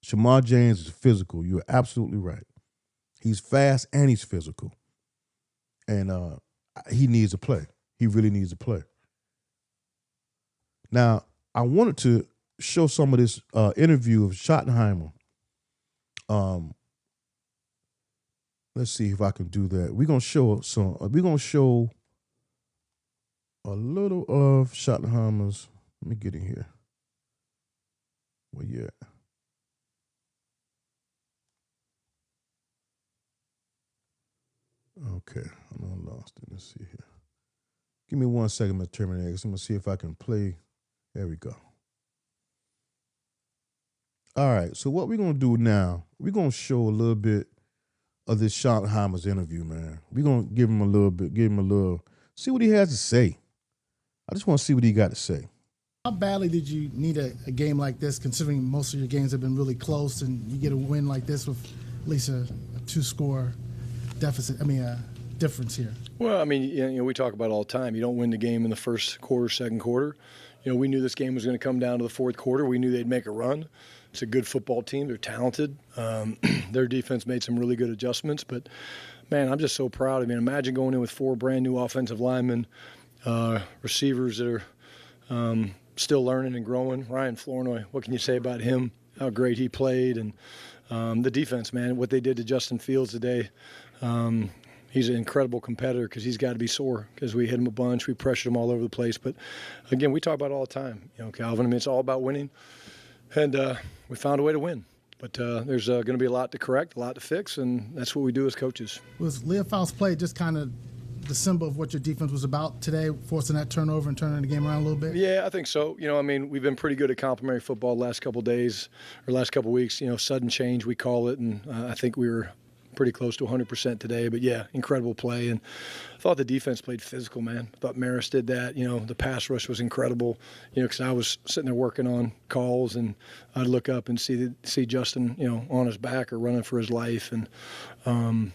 Shamar James is physical. You're absolutely right. He's fast and he's physical. And he needs to play. He really needs to play. Now, I wanted to show some of this interview of Schottenheimer. Let's see if I can do that. We're gonna show a little of Schottenheimer's. Let me get in here. Where you at? Okay, I'm lost it. Let's see here. Give me 1 second, Mr. Terminator. I'm gonna see if I can play. There we go. All right, so what we're gonna do now, we're gonna show a little bit of this Schottenheimer's interview, man. We're gonna give him a little, see what he has to say. I just want to see what he got to say. How badly did you need a game like this, considering most of your games have been really close, and you get a win like this with at least a two-score deficit? Difference here. Well, we talk about it all the time. You don't win the game in the first quarter, second quarter. We knew this game was going to come down to the fourth quarter. We knew they'd make a run. It's a good football team. They're talented. Their defense made some really good adjustments. But, man, I'm just so proud. Imagine going in with 4 brand-new offensive linemen, receivers that are still learning and growing. Ryan Flournoy, what can you say about him, how great he played? And the defense, man, what they did to Justin Fields today. He's an incredible competitor because he's got to be sore because we hit him a bunch. We pressured him all over the place. But, again, we talk about it all the time. Calvin, it's all about winning. And we found a way to win. But there's going to be a lot to correct, a lot to fix, and that's what we do as coaches. Was Leofold's play just kind of the symbol of what your defense was about today, forcing that turnover and turning the game around a little bit? Yeah, I think so. We've been pretty good at complimentary football the last couple of days or last couple of weeks. Sudden change, we call it, and I think we were pretty close to 100% today. But, yeah, incredible play. And I thought the defense played physical, man. I thought Maris did that. The pass rush was incredible, because I was sitting there working on calls, and I'd look up and see Justin, on his back or running for his life. And,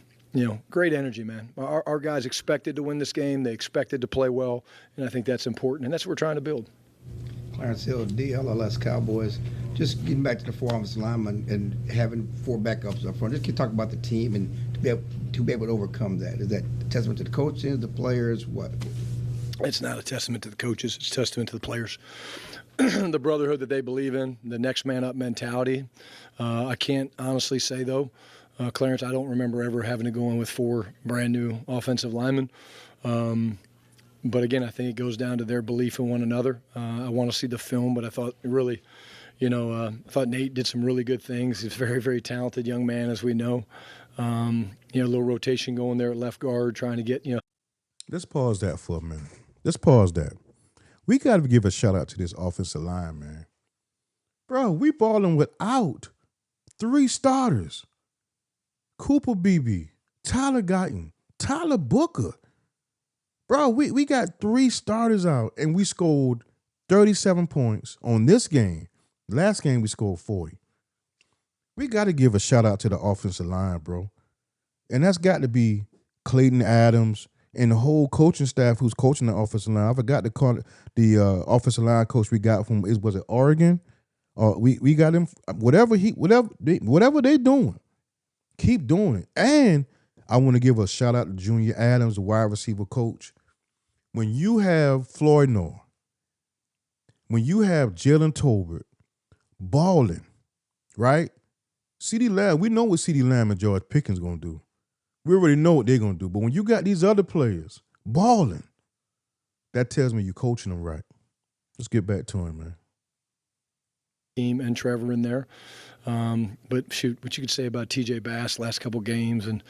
great energy, man. Our guys expected to win this game. They expected to play well, and I think that's important, and that's what we're trying to build. Clarence Hill, DLLS Cowboys. Just getting back to the 4 offensive linemen and having 4 backups up front. Just can you talk about the team and to be able to overcome that? Is that a testament to the coaches, the players, what? It's not a testament to the coaches. It's a testament to the players. The brotherhood that they believe in, the next man up mentality. I can't honestly say, though, Clarence, I don't remember ever having to go in with 4 brand new offensive linemen. But again, I think it goes down to their belief in one another. I want to see the film, but I thought really, I thought Nate did some really good things. He's a very, very talented young man, as we know. A little rotation going there at left guard, trying to get, Let's pause that for a minute. Let's pause that. We got to give a shout out to this offensive line, man. Bro, we balling without 3 starters. Cooper Beebe, Tyler Guyton, Tyler Booker. Bro, we got 3 starters out, and we scored 37 points on this game. Last game, we scored 40. We got to give a shout-out to the offensive line, bro. And that's got to be Clayton Adams and the whole coaching staff who's coaching the offensive line. I forgot to call it the offensive line coach we got from, was it Oregon? We got him, whatever they doing, keep doing it. And I want to give a shout-out to Junior Adams, the wide receiver coach. When you have Floyd Noah, when you have Jalen Tolbert balling, right? CeeDee Lamb, we know what CeeDee Lamb and George Pickens going to do. We already know what they're going to do. But when you got these other players balling, that tells me you're coaching them right. Let's get back to him, man. Team and Trevor in there. But shoot, what you could say about TJ Bass last couple games. And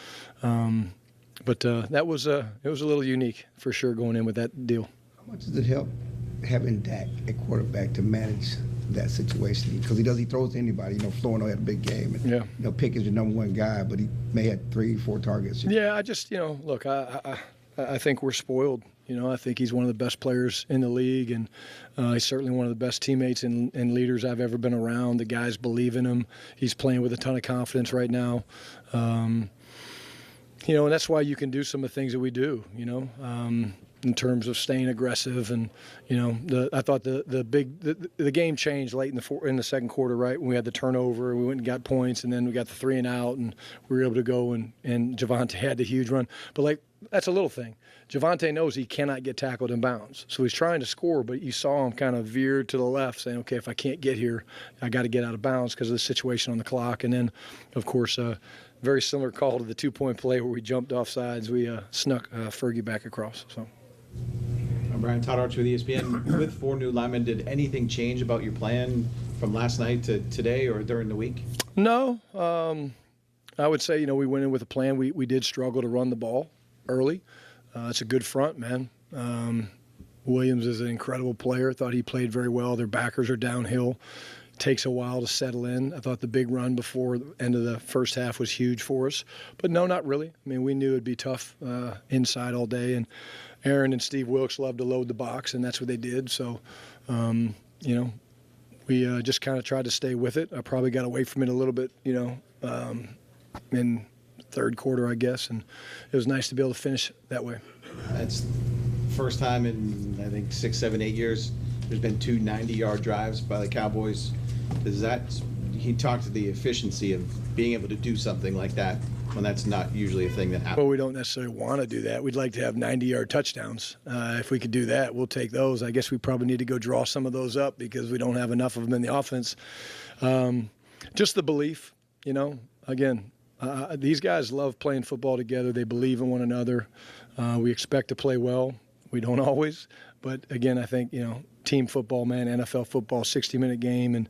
but that was it was a little unique for sure going in with that deal. How much does it help having Dak at quarterback to manage that situation? Because he throws to anybody. Flournoy had a big game. And, yeah. Pickett's your number 1 guy, but he may have 3-4 targets. Yeah, I just, look, I think we're spoiled. I think he's one of the best players in the league, and he's certainly one of the best teammates and leaders I've ever been around. The guys believe in him. He's playing with a ton of confidence right now. And that's why you can do some of the things that we do, in terms of staying aggressive. And I thought the game changed late in the second quarter, right, when we had the turnover, we went and got points, and then we got the 3 and out, and we were able to go, and Javonte had the huge run. But that's a little thing. Javonte knows he cannot get tackled in bounds, so he's trying to score, but you saw him kind of veer to the left, saying, okay, if I can't get here, I got to get out of bounds because of the situation on the clock. And then, of course, very similar call to the 2-point play where we jumped off sides. We snuck Fergie back across. So. I'm Brian Todd Archer with ESPN. With 4 new linemen, did anything change about your plan from last night to today or during the week? No. I would say, we went in with a plan. We did struggle to run the ball early. It's a good front, man. Williams is an incredible player. Thought he played very well. Their backers are downhill. Takes a while to settle in. I thought the big run before the end of the first half was huge for us. But no, not really. I mean, we knew it'd be tough inside all day. And Aaron and Steve Wilkes love to load the box, and that's what they did. So, we just kind of tried to stay with it. I probably got away from it a little bit, in third quarter, I guess. And it was nice to be able to finish that way. That's first time in, I think, 6, 7, 8 years there's been 2 90-yard drives by the Cowboys. He talked to the efficiency of being able to do something like that when that's not usually a thing that happens. Well, we don't necessarily want to do that. We'd like to have 90-yard touchdowns. If we could do that, we'll take those. I guess we probably need to go draw some of those up because we don't have enough of them in the offense. Just the belief, again, these guys love playing football together. They believe in one another. We expect to play well. We don't always. But, again, I think, team football, man, NFL football, 60-minute game. And,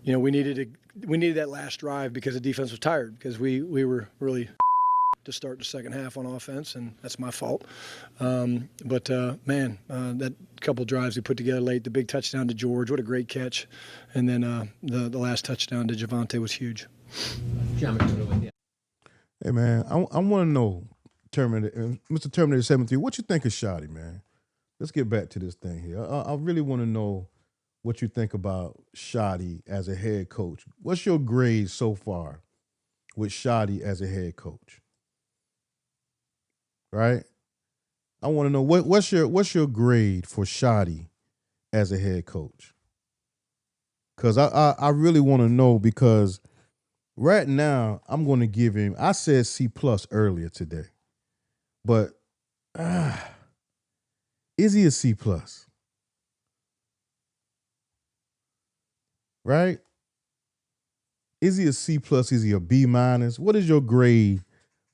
we needed that last drive because the defense was tired because we were really to start the second half on offense, and that's my fault. That couple drives we put together late, the big touchdown to George, what a great catch. And then the last touchdown to Javonte was huge. Hey, man, I want to know, Mr. Terminator 73, what you think of Shotty, man? Let's get back to this thing here. I really want to know what you think about Shotty as a head coach. What's your grade so far with Shotty as a head coach? Right? I want to know what's your grade for Shotty as a head coach? Because I really want to know, because right now I'm going to give him, I said C+ earlier today, but is he a C+? Right? Is he a C+? Is he a B-? What is your grade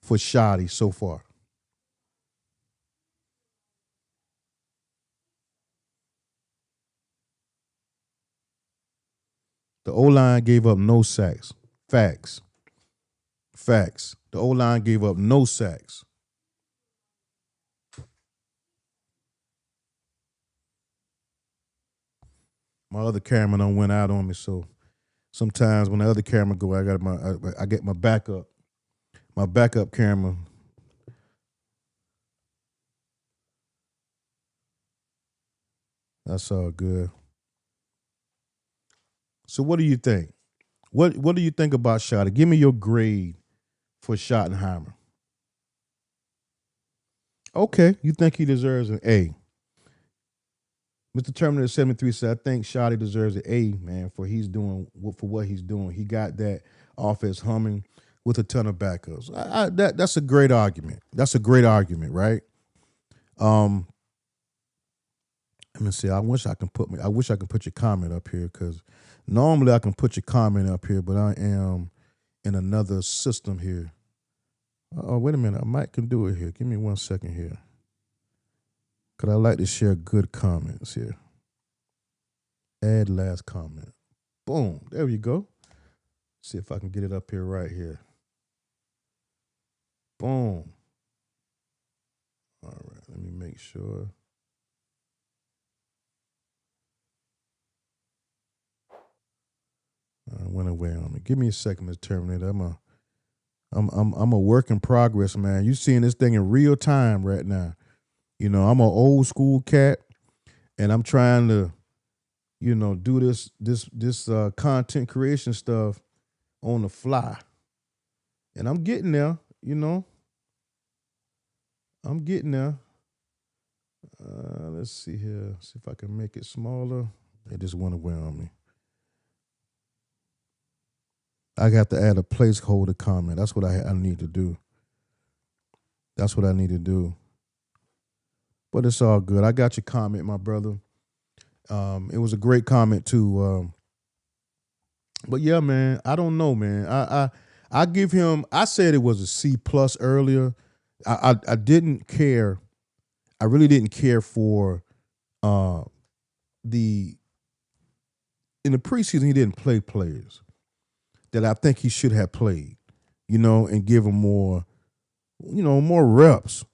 for Shotty so far? The O-line gave up no sacks. Facts. The O-line gave up no sacks. My other camera done went out on me, so sometimes when the other camera go, I get my backup camera. That's all good. So what do you think? What do you think about Shotty? Give me your grade for Schottenheimer. Okay, you think he deserves an A. Mr. Terminator 73 said, I think Shotty deserves an A, man, for what he's doing. He got that offense humming with a ton of backups. That's a great argument. That's a great argument, right? Let me see. I wish I could put your comment up here, because normally I can put your comment up here, but I am in another system here. Oh, wait a minute. I might can do it here. Give me 1 second here, because I like to share good comments here. Add last comment. Boom. There you go. See if I can get it up here right here. Boom. All right. Let me make sure. Went away on me. Give me a second, Mr. Terminator. I'm a work in progress, man. You seeing this thing in real time right now. I'm an old school cat, and I'm trying to, do this content creation stuff on the fly. And I'm getting there, I'm getting there. Let's see here. See if I can make it smaller. It just went away on me. I got to add a placeholder comment. That's what I need to do. That's what I need to do. But it's all good. I got your comment, my brother. It was a great comment too. But yeah, man, I don't know, man. I give him. I said it was a C plus earlier. I didn't care. I really didn't care for the in the preseason. He didn't play players that I think he should have played, and give him more, more reps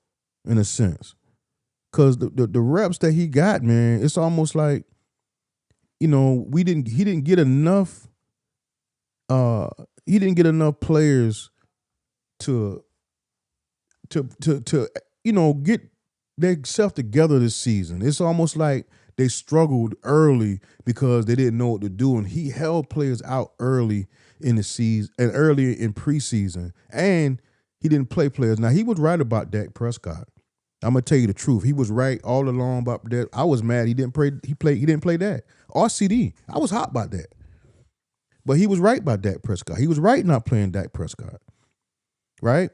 in a sense. Because the reps that he got, man, it's almost like, he didn't get enough. He didn't get enough players to get themselves together this season. It's almost like they struggled early because they didn't know what to do, and he held players out early in the season and early in preseason, and he didn't play players. Now he was right about Dak Prescott. I'm gonna tell you the truth. He was right all along about that. I was mad he didn't play. He didn't play Dak or CD. I was hot about that, but he was right about Dak Prescott. He was right not playing Dak Prescott, right?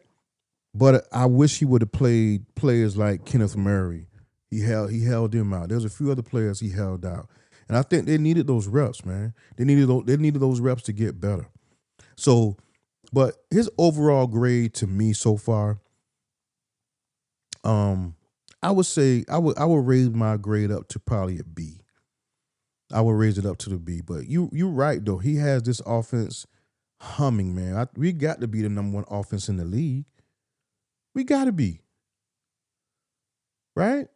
But I wish he would have played players like Kenneth Murray. He held him out. There's a few other players he held out, and I think they needed those reps, man. They needed those reps to get better. So, but his overall grade to me so far, I would say I would raise my grade up to probably a B. I would raise it up to the B. But you're right though. He has this offense humming, man. We got to be the number one offense in the league. We got to be. Right?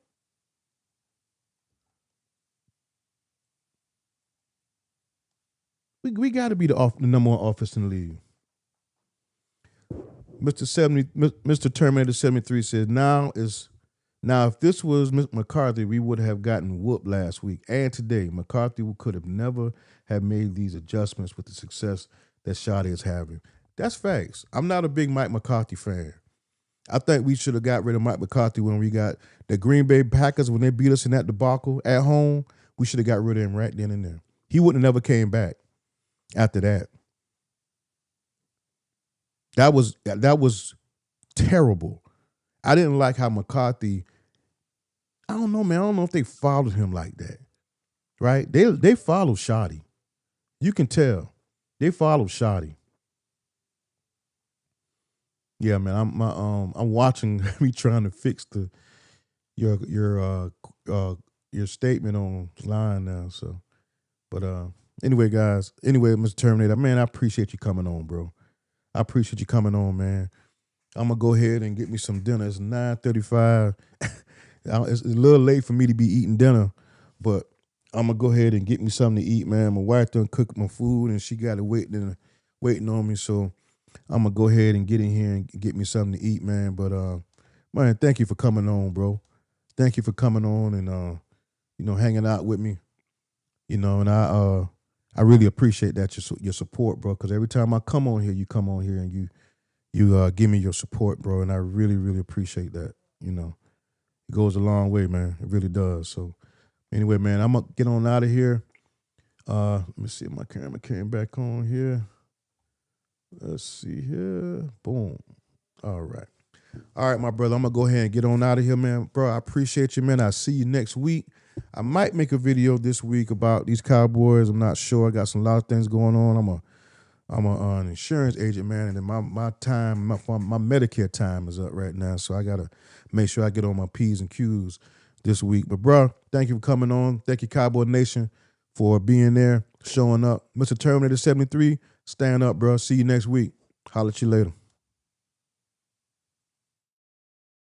We got to be the number one offense in the league. Mr. Terminator 73 says now if this was McCarthy, we would have gotten whooped last week and today. McCarthy could have never have made these adjustments with the success that Shadi is having. That's facts. I'm not a big Mike McCarthy fan. I think we should have got rid of Mike McCarthy when we got the Green Bay Packers when they beat us in that debacle at home. We should have got rid of him right then and there. He wouldn't have never came back after that. That was terrible. I didn't like how McCarthy. I don't know, man. I don't know if they followed him like that, right? They followed Shadi. You can tell they followed Shadi. Yeah, man. I'm watching me trying to fix your statement online now. So, but anyway, guys. Anyway, Mr. Terminator, man, I appreciate you coming on, bro. I appreciate you coming on, man. I'm gonna go ahead and get me some dinner. It's 9:35. It's a little late for me to be eating dinner, but I'm gonna go ahead and get me something to eat, man. My wife done cooked my food and she got it waiting on me. So I'm gonna go ahead and get in here and get me something to eat, man. But man, thank you for coming on, bro. Thank you for coming on and hanging out with me. And I really appreciate that your support, bro. Because every time I come on here, you come on here and you give me your support, bro. And I really, really appreciate that. It goes a long way, man. It really does. So anyway, man, I'm gonna get on out of here. Let me see if my camera came back on here. Let's see here. Boom. All right. All right, my brother. I'm gonna go ahead and get on out of here, man. Bro, I appreciate you, man. I'll see you next week. I might make a video this week about these Cowboys. I'm not sure. I got a lot of things going on. I'm an insurance agent, man, and then my time, my Medicare time is up right now, so I gotta make sure I get on my P's and Q's this week. But bro, thank you for coming on. Thank you, Cowboy Nation, for being there, showing up. Mr. Terminator 73, stand up, bro. See you next week. Holler at you later.